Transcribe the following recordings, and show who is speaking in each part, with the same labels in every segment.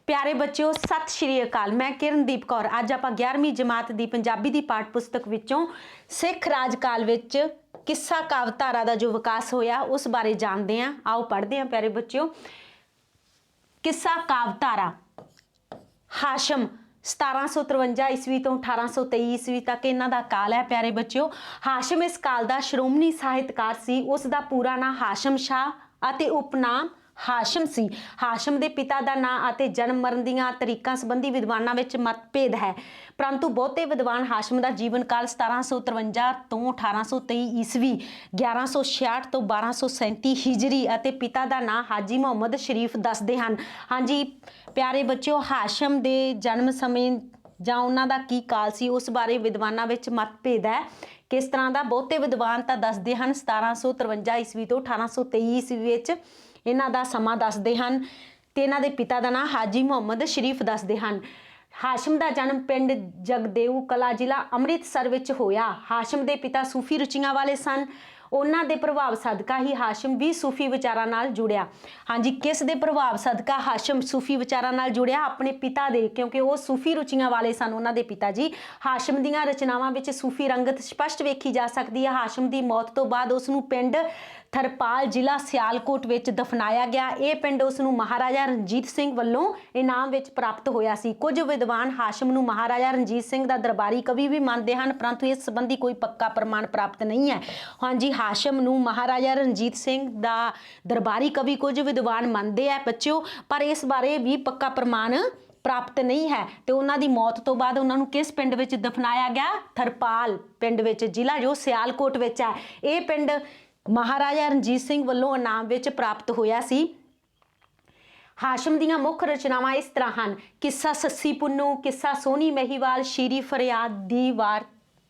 Speaker 1: प्यारे बच्चों सत श्री अकाल। मैं किरणदीप कौर। अज आप 11वीं जमात की पंजाबी की पाठ पुस्तक विचों सिख राजकाल विच किस्सा कावधारा का जो विकास होया उस बारे जानते हैं। आओ पढ़ते हैं प्यारे बच्चों। किस्सा कावधारा। हाशम 1753 ईस्वी तो 1823 ईस्वी तक इन्हां दा काल है प्यारे बच्चों। हाशम इस काल का श्रोमणी ਸਾਹਿਤਕਾਰ ਸੀ। उसका पूरा नाम हाशम शाह ਅਤੇ उपनाम हाशम सी। हाशम के पिता का नाम ਅਤੇ जन्म मरण ਦੀਆਂ ਤਰੀਕਾਂ संबंधी विद्वानों ਵਿੱਚ मतभेद है, परंतु बहुते विद्वान हाशम का जीवन काल 1753 तो 1823 ईस्वी, 1166 तो 1237 हिजरी ਅਤੇ पिता का नाम हाजी मुहम्मद शरीफ दसते हैं। हाँ जी प्यारे बच्चों, हाशम के जन्म समय ਜਾਂ ਉਹਨਾਂ ਦਾ ਕੀ ਕਾਲ ਸੀ ਉਸ ਬਾਰੇ ਵਿਦਵਾਨਾਂ ਵਿੱਚ ਮਤਭੇਦ ਹੈ। किस तरह का बहुते विद्वान तो दसते हैं 1753 ईस्वी तो 1823 ईस्वी ਵਿੱਚ ਇਹਨਾਂ ਦਾ ਸਮਾਂ ਦੱਸਦੇ ਹਨ ਤੇ ਇਹਨਾਂ ਦੇ ਪਿਤਾ ਦਾ ਨਾਮ ਹਾਜੀ ਮੁਹੰਮਦ ਸ਼ਰੀਫ ਦੱਸਦੇ ਹਨ। ਹਾਸ਼ਮ ਦਾ ਜਨਮ ਪਿੰਡ ਜਗਦੇਊ ਕਲਾ ਜ਼ਿਲ੍ਹਾ ਅੰਮ੍ਰਿਤਸਰ ਵਿੱਚ ਹੋਇਆ। ਹਾਸ਼ਮ ਦੇ ਪਿਤਾ ਸੂਫੀ ਰੁਚੀਆਂ ਵਾਲੇ ਸਨ। ਉਹਨਾਂ ਦੇ ਪ੍ਰਭਾਵ ਸਦਕਾ ਹੀ ਹਾਸ਼ਮ ਵੀ ਸੂਫੀ ਵਿਚਾਰਾਂ ਨਾਲ ਜੁੜਿਆ। ਹਾਂਜੀ, ਕਿਸ ਦੇ ਪ੍ਰਭਾਵ ਸਦਕਾ ਹਾਸ਼ਮ ਸੂਫੀ ਵਿਚਾਰਾਂ ਨਾਲ ਜੁੜਿਆ? ਆਪਣੇ ਪਿਤਾ ਦੇ, ਕਿਉਂਕਿ ਉਹ ਸੂਫੀ ਰੁਚੀਆਂ ਵਾਲੇ ਸਨ ਉਹਨਾਂ ਦੇ ਪਿਤਾ ਜੀ। ਹਾਸ਼ਮ ਦੀਆਂ ਰਚਨਾਵਾਂ ਵਿੱਚ ਸੂਫੀ ਰੰਗਤ ਸਪਸ਼ਟ ਵੇਖੀ ਜਾ ਸਕਦੀ ਹੈ। ਹਾਸ਼ਮ ਦੀ ਮੌਤ ਤੋਂ ਬਾਅਦ ਉਸ ਨੂੰ ਪਿੰਡ ਥਰਪਾਲ ਜ਼ਿਲ੍ਹਾ ਸਿਆਲਕੋਟ ਵਿੱਚ ਦਫਨਾਇਆ ਗਿਆ। ਇਹ ਪਿੰਡ ਉਸ ਨੂੰ ਮਹਾਰਾਜਾ ਰਣਜੀਤ ਸਿੰਘ ਵੱਲੋਂ ਇਨਾਮ ਵਿੱਚ ਪ੍ਰਾਪਤ ਹੋਇਆ ਸੀ। ਕੁਝ ਵਿਦਵਾਨ ਹਾਸ਼ਮ ਨੂੰ ਮਹਾਰਾਜਾ ਰਣਜੀਤ ਸਿੰਘ ਦਾ ਦਰਬਾਰੀ ਕਵੀ ਵੀ ਮੰਨਦੇ ਹਨ, ਪਰੰਤੂ ਇਸ ਸੰਬੰਧੀ ਕੋਈ ਪੱਕਾ ਪ੍ਰਮਾਣ ਪ੍ਰਾਪਤ ਨਹੀਂ ਹੈ। ਹਾਂਜੀ, ਹਾਸ਼ਮ ਨੂੰ ਮਹਾਰਾਜਾ ਰਣਜੀਤ ਸਿੰਘ ਦਾ ਦਰਬਾਰੀ ਕਵੀ ਕੁਝ ਵਿਦਵਾਨ ਮੰਨਦੇ ਆ ਬੱਚਿਓ, ਪਰ ਇਸ ਬਾਰੇ ਵੀ ਪੱਕਾ ਪ੍ਰਮਾਣ ਪ੍ਰਾਪਤ ਨਹੀਂ ਹੈ। ਤੇ ਉਹਨਾਂ ਦੀ ਮੌਤ ਤੋਂ ਬਾਅਦ ਉਹਨਾਂ ਨੂੰ ਕਿਸ ਪਿੰਡ ਵਿੱਚ ਦਫਨਾਇਆ ਗਿਆ? ਥਰਪਾਲ ਪਿੰਡ ਵਿੱਚ, ਜ਼ਿਲ੍ਹਾ ਜੋ ਸਿਆਲਕੋਟ ਵਿੱਚ ਹੈ। ਇਹ ਪਿੰਡ ਮਹਾਰਾਜਾ ਰਣਜੀਤ ਸਿੰਘ ਵੱਲੋਂ ਇਨਾਮ ਵਿੱਚ ਪ੍ਰਾਪਤ ਹੋਇਆ ਸੀ। ਹਾਸ਼ਮ ਦੀਆਂ ਮੁੱਖ ਰਚਨਾਵਾਂ ਇਸ ਤਰ੍ਹਾਂ ਹਨ: ਕਿੱਸਾ ਸੱਸੀ ਪੁੰਨੂ, ਕਿੱਸਾ ਸੋਹਣੀ ਮਹੀਵਾਲ, ਸ਼ੀਰੀ ਫਰਿਆਦ ਦੀ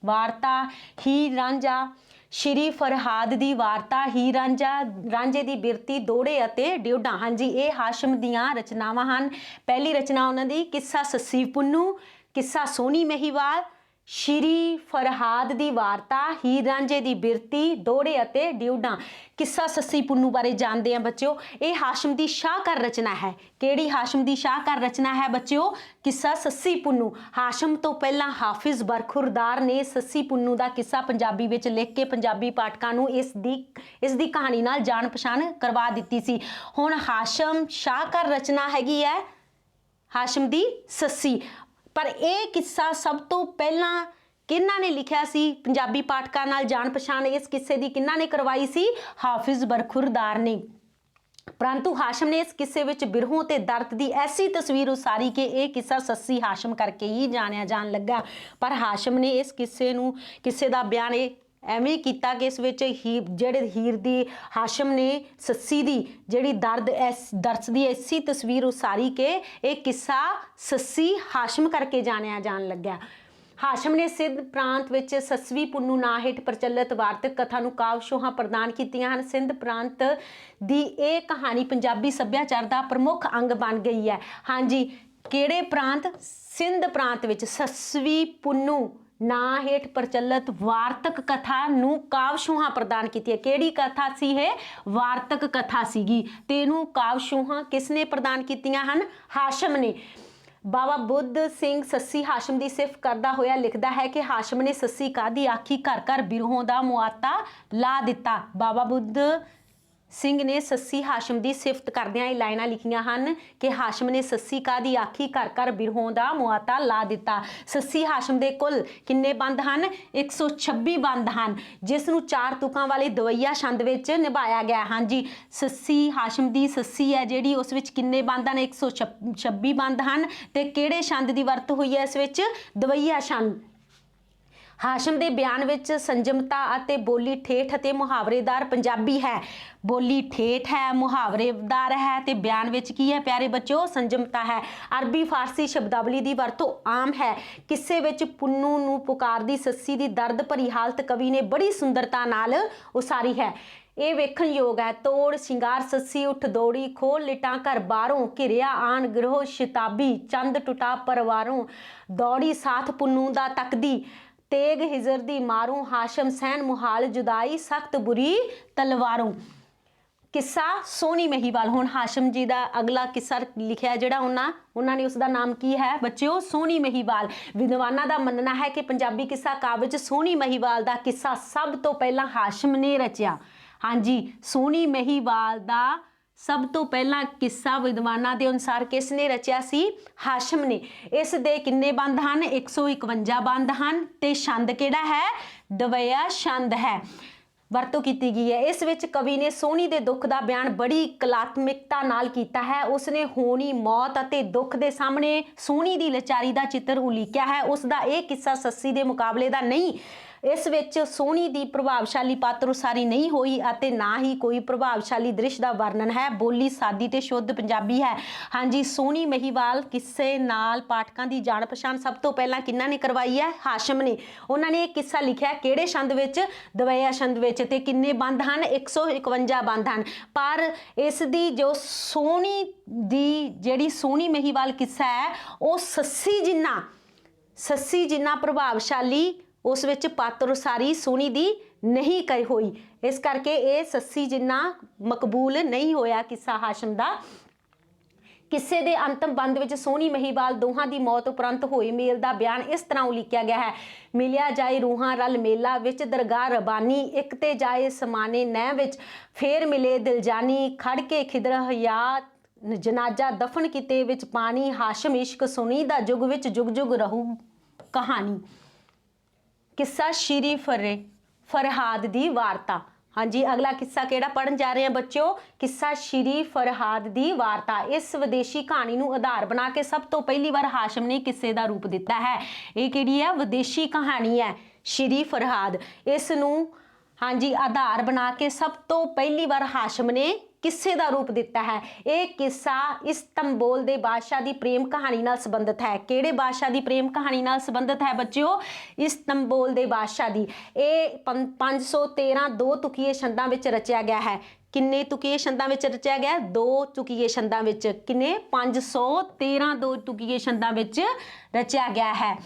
Speaker 1: ਵਾਰਤਾ, ਹੀਰ ਰਾਂਝਾ, ਸ਼੍ਰੀ ਫਰਹਾਦ ਦੀ ਵਾਰਤਾ, ਹੀਰ ਰਾਂਝਾ, ਰਾਂਝੇ ਦੀ ਬਿਰਤੀ, ਦੋੜੇ ਅਤੇ ਡਿਉਢਾਂ। ਹਾਂਜੀ, ਇਹ ਹਾਸ਼ਮ ਦੀਆਂ ਰਚਨਾਵਾਂ ਹਨ। ਪਹਿਲੀ ਰਚਨਾ ਉਹਨਾਂ ਦੀ ਕਿੱਸਾ ਸੱਸੀ ਪੁੰਨੂ, ਕਿੱਸਾ ਸੋਹਣੀ ਮਹੀਵਾਲ, ਸ਼੍ਰੀ ਫਰਹਾਦ ਦੀ ਵਾਰਤਾ, ਹੀਰ ਰਾਂਝੇ ਦੀ ਬਿਰਤੀ, ਦੋੜੇ ਅਤੇ ਡਿਉਢਾਂ। ਕਿੱਸਾ ਸੱਸੀ ਪੁੰਨੂ ਬਾਰੇ ਜਾਣਦੇ ਹਾਂ ਬੱਚਿਓ। ਇਹ ਹਾਸ਼ਮ ਦੀ ਸ਼ਾਹਕਾਰ ਰਚਨਾ ਹੈ। ਕਿਹੜੀ ਹਾਸ਼ਮ ਦੀ ਸ਼ਾਹਕਾਰ ਰਚਨਾ ਹੈ ਬੱਚਿਓ? ਕਿੱਸਾ ਸੱਸੀ ਪੁੰਨੂ। ਹਾਸ਼ਮ ਤੋਂ ਪਹਿਲਾਂ ਹਾਫਿਜ਼ ਬਰਖੁਰਦਾਰ ਨੇ ਸੱਸੀ ਪੁੰਨੂ ਦਾ ਕਿੱਸਾ ਪੰਜਾਬੀ ਵਿੱਚ ਲਿਖ ਕੇ ਪੰਜਾਬੀ ਪਾਠਕਾਂ ਨੂੰ ਇਸ ਦੀ ਕਹਾਣੀ ਨਾਲ ਜਾਣ ਪਛਾਣ ਕਰਵਾ ਦਿੱਤੀ ਸੀ। ਹੁਣ ਹਾਸ਼ਮ ਸ਼ਾਹਕਾਰ ਰਚਨਾ ਹੈਗੀ ਹੈ ਹਾਸ਼ਮ ਦੀ ਸੱਸੀ। ਪਰ ਇਹ ਕਿੱਸਾ ਸਭ ਤੋਂ ਪਹਿਲਾਂ ਕਿਹਨਾਂ ਨੇ ਲਿਖਿਆ ਸੀ? ਪੰਜਾਬੀ ਪਾਠਕਾਂ ਨਾਲ ਜਾਣ ਪਛਾਣ ਇਸ ਕਿੱਸੇ ਦੀ ਕਿਹਨਾਂ ਨੇ ਕਰਵਾਈ ਸੀ? ਹਾਫਿਜ਼ ਬਰਖੁਰਦਾਰ ਨੇ। परंतु हाशम ने इस किस्से विच बिरहों ते दर्द की ऐसी तस्वीर उसारी कि यह किस्सा सस्सी हाशम करके ही जानिया जान लगा। पर हाशम ने इस किस्से का बयान ਐਵੇਂ ਕੀਤਾ ਕਿ ਇਸ ਵਿੱਚ ਜਿਹੜੇ ਹੀਰ ਦੀ ਹਾਸ਼ਮ ਨੇ ਸੱਸੀ ਦੀ ਜਿਹੜੀ ਦਰਦ ਦੀ ਐਸੀ ਤਸਵੀਰ ਉਸਾਰੀ ਕਿ ਇਹ ਕਿੱਸਾ ਸੱਸੀ ਹਾਸ਼ਮ ਕਰਕੇ ਜਾਣਿਆ ਜਾਣ ਲੱਗਿਆ। ਹਾਸ਼ਮ ਨੇ ਸਿੰਧ ਪ੍ਰਾਂਤ ਵਿੱਚ ਸੱਸਵੀ ਪੁੰਨੂ ਨਾਂ ਹੇਠ ਪ੍ਰਚਲਿਤ ਵਾਰਤਕ ਕਥਾ ਨੂੰ ਕਾਵਿ ਸ਼ੋਹਾਂ ਪ੍ਰਦਾਨ ਕੀਤੀਆਂ ਹਨ। ਸਿੰਧ ਪ੍ਰਾਂਤ ਦੀ ਇਹ ਕਹਾਣੀ ਪੰਜਾਬੀ ਸੱਭਿਆਚਾਰ ਦਾ ਪ੍ਰਮੁੱਖ ਅੰਗ ਬਣ ਗਈ ਹੈ। ਹਾਂਜੀ, ਕਿਹੜੇ ਪ੍ਰਾਂਤ? ਸਿੰਧ ਪ੍ਰਾਂਤ ਵਿੱਚ ਸੱਸਵੀ ਪੁੰਨੂ ਨਾਂ ਹੇਠ ਪ੍ਰਚਲਿਤ ਵਾਰਤਕ ਕਥਾ ਨੂੰ ਕਾਵਿ ਸ਼ੋਹਾਂ ਪ੍ਰਦਾਨ ਕੀਤੀ ਹੈ। ਕਿਹੜੀ ਕਥਾ ਸੀ ਇਹ? ਵਾਰਤਕ ਕਥਾ ਸੀਗੀ ਤੇ ਇਹਨੂੰ ਕਾਵਿ ਸ਼ੋਹਾਂ ਕਿਸ ਨੇ ਪ੍ਰਦਾਨ ਕੀਤੀਆਂ ਹਨ? ਹਾਸ਼ਮ ਨੇ। ਬਾਬਾ ਬੁੱਧ ਸਿੰਘ ਸੱਸੀ ਹਾਸ਼ਮ ਦੀ ਸਿਫਤ ਕਰਦਾ ਹੋਇਆ ਲਿਖਦਾ ਹੈ ਕਿ ਹਾਸ਼ਮ ਨੇ ਸੱਸੀ ਕਾਦੀ ਆਖੀ, ਘਰ ਘਰ ਬਿਰਹੋਂ ਦਾ ਮੁਆਤਾ ਲਾ ਦਿੱਤਾ। ਬਾਬਾ ਬੁੱਧ ਸਿੰਘ ਨੇ ਸੱਸੀ ਹਾਸ਼ਮ ਦੀ ਸਿਫਤ ਕਰਦਿਆਂ ਇਹ ਲਾਈਨਾਂ ਲਿਖੀਆਂ ਹਨ ਕਿ ਹਾਸ਼ਮ ਨੇ ਸੱਸੀ ਕਾਦੀ ਆਖੀ, ਘਰ ਘਰ ਬਿਰਹੋਂ ਦਾ ਮੁਆਤਾ ਲਾ ਦਿੱਤਾ। ਸੱਸੀ ਹਾਸ਼ਮ ਦੇ ਕੁੱਲ ਕਿੰਨੇ ਬੰਦ ਹਨ? 126 ਬੰਦ ਹਨ, ਜਿਸ ਨੂੰ 4 ਤੁਕਾਂ ਵਾਲੇ ਦਵਈਆ ਛੰਦ ਵਿੱਚ ਨਿਭਾਇਆ ਗਿਆ। ਹਾਂਜੀ, ਸੱਸੀ ਹਾਸ਼ਮ ਦੀ ਸੱਸੀ ਹੈ ਜਿਹੜੀ ਉਸ ਵਿੱਚ ਕਿੰਨੇ ਬੰਦ ਹਨ? 126 ਬੰਦ ਹਨ। ਤੇ ਕਿਹੜੇ ਛੰਦ ਦੀ ਵਰਤੋਂ ਹੋਈ ਹੈ ਇਸ ਵਿੱਚ? ਦਵਈਆ ਛੰਦ। ਹਾਸ਼ਮ ਦੇ ਬਿਆਨ ਵਿੱਚ ਸੰਜਮਤਾ ਅਤੇ ਬੋਲੀ ਠੇਠ ਅਤੇ ਮੁਹਾਵਰੇਦਾਰ ਪੰਜਾਬੀ ਹੈ। ਬੋਲੀ ਠੇਠ ਹੈ, ਮੁਹਾਵਰੇਦਾਰ ਹੈ ਤੇ ਬਿਆਨ ਵਿੱਚ ਕੀ ਹੈ ਪਿਆਰੇ ਬੱਚਿਓ? ਸੰਜਮਤਾ ਹੈ। ਅਰਬੀ ਫਾਰਸੀ ਸ਼ਬਦਾਵਲੀ ਦੀ ਵਰਤੋਂ ਆਮ ਹੈ। ਕਿੱਸੇ ਵਿੱਚ ਪੁੰਨੂ ਨੂੰ ਪੁਕਾਰਦੀ ਸੱਸੀ ਦੀ ਦਰਦ ਭਰੀ ਹਾਲਤ ਕਵੀ ਨੇ ਬੜੀ ਸੁੰਦਰਤਾ ਨਾਲ ਉਸਾਰੀ ਹੈ। ਇਹ ਵੇਖਣ ਯੋਗ ਹੈ। ਤੋੜ ਸ਼ਿੰਗਾਰ ਸੱਸੀ ਉੱਠ ਦੌੜੀ, ਖੋਲ ਲਿਟਾਂ ਘਰ ਬਾਹਰੋਂ, ਘਿਰਿਆ ਆਣ ਗਿਰੋਹ ਸ਼ਤਾਬੀ, ਚੰਦ ਟੁਟਾ ਪਰਵਾਰੋਂ, ਦੌੜੀ ਸਾਥ ਪੁੰਨੂ ਦਾ ਤੱਕਦੀ, तेग हिजर दी मारूं, हाशम सैन मुहाल जुदाई, सख्त बुरी तलवारों। किस्सा सोनी महिवाल। हुण हाशम जी का अगला किस्सा लिखिया जिहड़ा उन्होंने उसका नाम की है बच्चों, सोनी महिवाल। विद्वानां दा मनना है कि पंजाबी किस्सा काव्य विच सोनी महिवाल का किस्सा सब तो पहला हाशम ने रचिया। हाँ जी, सोनी महिवाल का सब तो पहला किस्सा विद्वानां दे अनुसार किसने रचिया सी? हाशम ने। इस दे किन्ने बंद हैं? 151 बंद हैं ते छंद किहड़ा है? दवैया छंद है वरतों की गई है। इस विच कवि ने सोनी दे दुख का बयान बड़ी कलात्मकता नाल कीता है। उसने होनी मौत अते दुख दे सामने सोनी दी लाचारी का चित्र उलीकिया है। उसका यह किस्सा सस्सी दे मुकाबले का नहीं। इस विच सोनी दी प्रभावशाली पात्र उसारी नहीं हुई अते ना ही कोई प्रभावशाली दृश्य का वर्णन है। बोली सादी ते शुद्ध पंजाबी है। हाँ जी, सोनी महिवाल किस्से नाल पाठकां दी जान पछाण सब तो पहला किन्ना ने करवाई है? हाशम ने। उन्होंने एक किस्सा लिखा किहड़े छंद विच? दवैया छंद विच। ते किन्ने बंद हैं? 151 बंद हैं। पर इस दी जो सोनी दी जिहड़ी सोनी महिवाल किस्सा है वो सस्सी जिन्ना प्रभावशाली उस विच पात्र उसारी सोनी दी नहीं कही हुई। इस करके ये सस्सी जिन्ना मकबूल नहीं होया किस्सा हाशम दा। किस्से दे अंतिम बंद विच सोनी महिवाल दोहां दी मौत उपरंत होए मेल दा बयान इस तरह उलीकिया गया है। मिलिया जाए रूहां रल मेला विच दरगाह रबानी, एक ते जाए समाने नैं विच, फेर मिले दिल जानी, खड़ के खिदर हयात जनाजा दफन किते विच पानी, हाशम इश्क सुनी दा जुग विच जुग जुग रहू कहानी। किस्सा श्री फरहाद दी वार्ता। हाँ जी, अगला किस्सा केड़ा पढ़न जा रहे हैं बच्चों? किस्सा श्री फरहाद दी वार्ता। इस विदेशी कहानी नूं आधार बना के सब तो पहली बार हाशम ने किस्से का रूप दिता है। ये किहड़ी है? विदेशी कहानी है श्री फरहाद। इस नूं हाँ जी आधार बना के सब तो पहली बार हाशम ने किस्से का रूप दिता है। ये किस्सा इस्तंबुल दे बादशाह की प्रेम कहानी नाल संबंधित है। किहड़े बादशाह की प्रेम कहानी नाल संबंधित है बच्चों? इस्तंबुल दे बादशाह की। ये 513 दो तुकीए छंदां विच रचिया गया है। किन्ने तुकीए छंदां विच रचिया गया? 2 तुकीए छंदां विच। किन्ने? 513 दो तुकीए छंदां विच रचिया गया है।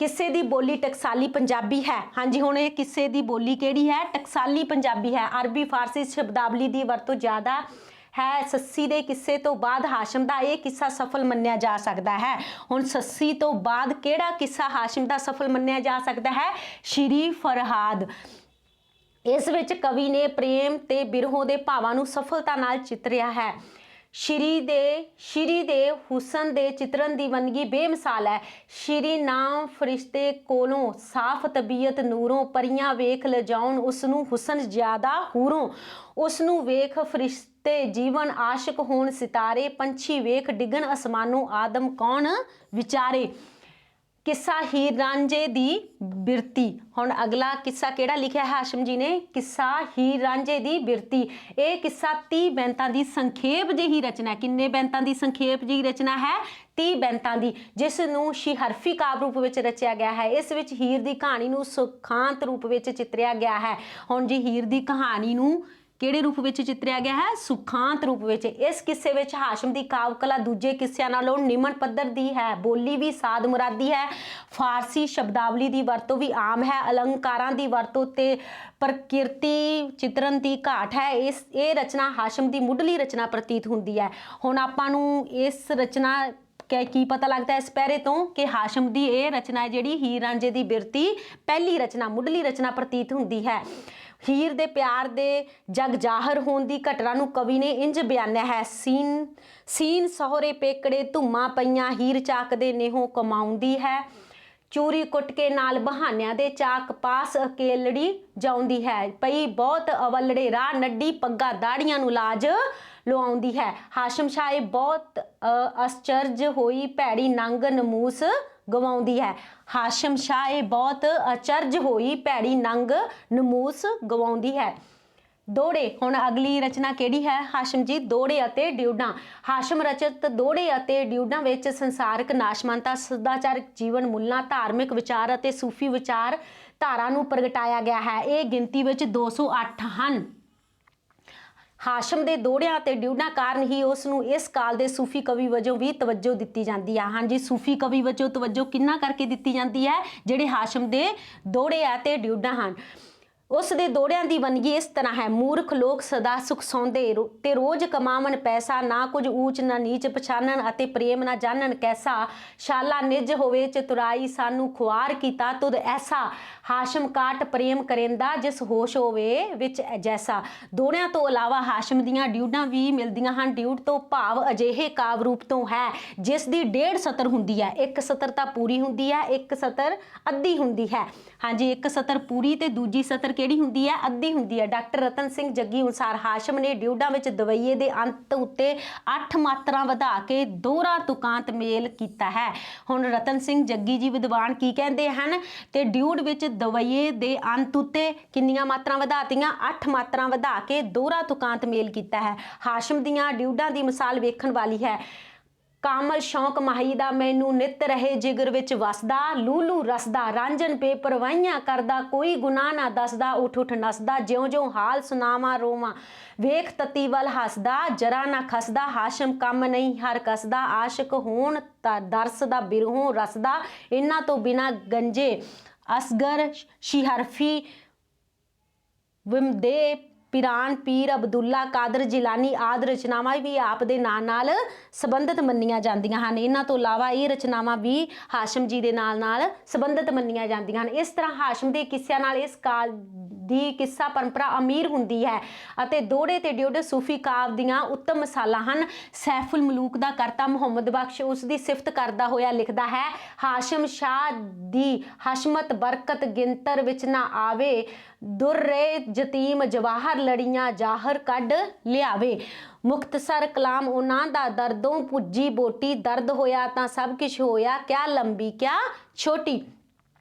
Speaker 1: किस्से दी बोली टकसाली पंजाबी है। हाँ जी, हुण इह किस्से दी बोली किहड़ी है? टकसाली पंजाबी है। अरबी फारसी शब्दावली की वरतों ज़्यादा है। सस्सी दे किस्से तो बाद हाशम का यह किस्सा सफल मन्निया जा सकता है। हुण सस्सी तो बाद किहड़ा किस्सा हाशम का सफल मन्निया जा सकता है? श्री फरहाद। इस विच कवि ने प्रेम ते बिरहों दे भावां नूं सफलता नाल चितरिया है। श्री दे हुसन दे चित्रण की वनगी बेमिसाल है। श्री नाम फरिश्ते कोलों साफ तबीयत नूरों, परियां वेख लजाउन उसनू हुसन ज्यादा हूरों, उसनू वेख फरिश्ते जीवन आशिक होण सितारे, पंछी वेख डिगन आसमानों आदम कौन विचारे। किस्सा हीर रांझे दी बिरती। हुण अगला किस्सा केड़ा लिखा है हाशम जी ने? किस्सा हीर रांझे दी बिरती। ये किस्सा 30 बैंतां दी संखेप जी रचना है। किन्ने बैंतां दी संखेप जी रचना है? 30 बैंतां दी, जिस नूं शिहरफी काव्य रूप विच रचिया गया है। इस विच हीर दी कहानी नूं सुखांत रूप विच चितरिया गया है। हुण जी हीर दी कहानी नूं किहड़े रूप विच चितरिया गया है? सुखांत रूप विच। इस किस्से विच हाशम दी काव्य कला दूजे किस्सिਆਂ नालों निमन पद्धर दी है। बोली भी साद मुरादी है। फारसी शब्दावली की वरतों भी आम है। अलंकारां की वरतों ते प्रकृति चित्रण की घाट है। ये रचना हाशम की मुढ़ली रचना प्रतीत होंदी है। हुण आपां नूं इस रचना की पता लगता है इस पैरे तो कि हाशम की यह रचना है जिहड़ी हीर रांझे की बिरती पहली रचना मुढ़ली रचना प्रतीत होंदी है। हीर दे प्यार दे जग जाहर होने की घटना नूं कवि ने इंज बयानिया है। सीन सहुरे पेकड़े धुम्मां पईयां, हीर चाक दे नेहों कमाउंदी है, चूरी कुट के नाल बहानियां दे चाक पास अकेलड़ी जाउंदी है, पई बहुत अवलड़े राह नड्डी पग्गा दाड़ियां नूं लाज लुआउंदी है। हाशम शाह बहुत अचरज होई भैड़ी नंग नमूस गवाउंदी है। हाशम शाह बहुत अचरज होई भैड़ी नंग नमूस गवाउंदी है। दोड़े। हुण अगली रचना केड़ी है हाशम जी? दोड़े अते ड्यूडां। हाशम रचित दोड़े अते ड्यूडां विच संसारिक नाशमानता, सदाचारक जीवन मूल्लां, धार्मिक विचार अते सूफी विचार धारा नूं प्रगटाया गया है। ये गिनती विच 208 हन। हाशम दे दोड़ियां ते ड्यूडां कारण ही उसनूं इस काल दे सूफी कवि वजों भी तवज्जो दित्ती जाती है। हाँ जी, सूफी कवि वजों तवज्जो किन्ना करके दित्ती जाती है? जिहड़े हाशम दे दोड़े आ ते ड्यूडां हन। ਉਸ ਦੇ ਦੋੜਿਆਂ ਦੀ ਵੰਨਗੀ ਇਸ ਤਰ੍ਹਾਂ ਹੈ। ਮੂਰਖ ਲੋਕ ਸਦਾ ਸੁਖ ਸੌਂਦੇ ਤੇ ਰੋਜ਼ ਕਮਾਵਣ ਪੈਸਾ, ਨਾ ਕੁਝ ਊਚ ਨਾ ਨੀਚ ਪਛਾਨਣ ਅਤੇ ਪ੍ਰੇਮ ਨਾ ਜਾਣਨ ਕੈਸਾ। ਸ਼ਾਲਾ ਨਿਜ ਹੋਵੇ ਚਤੁਰਾਈ ਸਾਨੂੰ ਖੁਆਰ ਕੀਤਾ ਤੁਧ ਐਸਾ। ਹਾਸ਼ਮ ਕਾਟ ਪ੍ਰੇਮ ਕਰੇਂਦਾ ਜਿਸ ਹੋਸ਼ ਹੋਵੇ ਵਿੱਚ ਜੈਸਾ। ਦੋੜਿਆਂ ਤੋਂ ਇਲਾਵਾ ਹਾਸ਼ਮ ਦੀਆਂ ਡਿਊਡਾਂ ਵੀ ਮਿਲਦੀਆਂ ਹਨ। ਡਿਊਡ ਤੋਂ ਭਾਵ ਅਜਿਹੇ ਕਾਵ ਰੂਪ ਤੋਂ ਹੈ ਜਿਸ ਦੀ 1.5 ਸਤਰ ਹੁੰਦੀ ਹੈ। ਇੱਕ ਸਤਰ ਤਾਂ ਪੂਰੀ ਹੁੰਦੀ ਹੈ, ਇੱਕ ਸਤਰ ਅੱਧੀ ਹੁੰਦੀ ਹੈ। ਹਾਂਜੀ, ਇੱਕ ਸਤਰ ਪੂਰੀ ਤੇ ਦੂਜੀ ਸਤਰ ਕਿਹੜੀ ਹੁੰਦੀ ਹੈ? ਅੱਧੀ ਹੁੰਦੀ ਹੈ। ਡਾਕਟਰ ਰਤਨ ਸਿੰਘ ਜੱਗੀ ਅਨੁਸਾਰ ਹਾਸ਼ਮ ਨੇ ਡਿਊਡਾਂ ਵਿੱਚ ਦਵਈਏ ਦੇ ਅੰਤ ਉੱਤੇ 8 ਮਾਤਰਾ ਵਧਾ ਕੇ ਦੋਹਰਾ ਤੁਕਾਂਤ ਮੇਲ ਕੀਤਾ ਹੈ। ਹੁਣ ਰਤਨ ਸਿੰਘ ਜੱਗੀ ਜੀ ਵਿਦਵਾਨ ਕੀ ਕਹਿੰਦੇ ਹਨ? ਤੇ ਡਿਊਡ ਵਿੱਚ ਦਵਈਏ ਦੇ ਅੰਤ ਉੱਤੇ ਕਿੰਨੀਆਂ ਮਾਤਰਾ ਵਧਾਤੀਆਂ? 8 ਮਾਤਰਾ ਵਧਾ ਕੇ ਦੋਹਰਾ ਤੁਕਾਂਤ ਮੇਲ ਕੀਤਾ ਹੈ। ਹਾਸ਼ਮ ਦੀਆਂ ਡਿਊਡਾਂ ਦੀ ਮਿਸਾਲ ਵੇਖਣ ਵਾਲੀ ਹੈ। ਕਾਮਲ ਸ਼ੌਂਕ ਮਾਹੀ ਦਾ ਮੈਨੂੰ ਨਿੱਤ ਰਹੇ ਜਿਗਰ ਵਿੱਚ ਵਸਦਾ। ਲੂਲੂ ਰਸਦਾ ਰਾਂਝਣ ਬੇਪਰਵਾਹੀਆਂ ਕਰਦਾ, ਕੋਈ ਗੁਨਾਹ ਨਾ ਦੱਸਦਾ, ਉੱਠ ਉੱਠ ਨੱਸਦਾ। ਜਿਉਂ ਜਿਉਂ ਹਾਲ ਸੁਣਾਵਾਂ ਰੋਵਾਂ, ਵੇਖ ਤਤੀ ਵੱਲ ਹੱਸਦਾ, ਜਰਾ ਨਾ ਖਸਦਾ। ਹਾਸ਼ਮ ਕੰਮ ਨਹੀਂ ਹਰ ਕਸਦਾ, ਆਸ਼ਿਕ ਹੋਣ ਤਾਂ ਦਰਸ ਦਾ ਬਿਰਹੋਂ ਰਸਦਾ। ਇਹਨਾਂ ਤੋਂ ਬਿਨਾਂ ਗੰਜੇ ਅਸਗਰ ਸ਼ਿਹਰਫੀ ਵਿਮਦੇ ਪਿਰਾਨ ਪੀਰ ਅਬਦੁੱਲਾ ਕਾਦਰ ਜਿਲਾਨੀ ਆਦਿ ਰਚਨਾਵਾਂ ਵੀ ਆਪ ਦੇ ਨਾਂ ਨਾਲ ਸੰਬੰਧਿਤ ਮੰਨੀਆਂ ਜਾਂਦੀਆਂ ਹਨ। ਇਹਨਾਂ ਤੋਂ ਇਲਾਵਾ ਇਹ ਰਚਨਾਵਾਂ ਵੀ ਹਾਸ਼ਮ ਜੀ ਦੇ ਨਾਲ ਸੰਬੰਧਿਤ ਮੰਨੀਆਂ ਜਾਂਦੀਆਂ ਹਨ। ਇਸ ਤਰ੍ਹਾਂ ਹਾਸ਼ਮ ਦੇ ਕਿੱਸਿਆਂ ਨਾਲ ਇਸ ਕਾਲ ਦੀ ਕਿੱਸਾ ਪਰੰਪਰਾ ਅਮੀਰ ਹੁੰਦੀ ਹੈ ਅਤੇ ਦੋਹੜੇ ਤੇ ਡਿਊਡ ਸੂਫੀ ਕਾਵ ਦੀਆਂ ਉੱਤਮ ਮਿਸਾਲਾਂ ਹਨ। ਸੈਫੁਲ ਮਲੂਕ ਦਾ ਕਰਤਾ ਮੁਹੰਮਦ ਬਖਸ਼ ਉਸ ਦੀ ਸਿਫਤ ਕਰਦਾ ਹੋਇਆ ਲਿਖਦਾ ਹੈ, ਹਾਸ਼ਮ ਸ਼ਾਹ ਦੀ ਹਸ਼ਮਤ ਬਰਕਤ ਗਿਣਤਰ ਵਿੱਚ ਨਾ ਆਵੇ, ਦੁਰਰੇ ਜਤੀਮ ਜਵਾਹਰ ਲੜੀਆਂ ਜ਼ਾਹਰ ਕੱਢ ਲਿਆਵੇ। ਮੁਖਤਸਰ ਕਲਾਮ ਉਹਨਾਂ ਦਾ ਦਰਦੋਂ ਪੁੱਜੀ ਬੋਟੀ, ਦਰਦ ਹੋਇਆ ਤਾਂ ਸਭ ਕੁਛ ਹੋਇਆ, ਕਿਆ ਲੰਬੀ ਕਿਆ ਛੋਟੀ।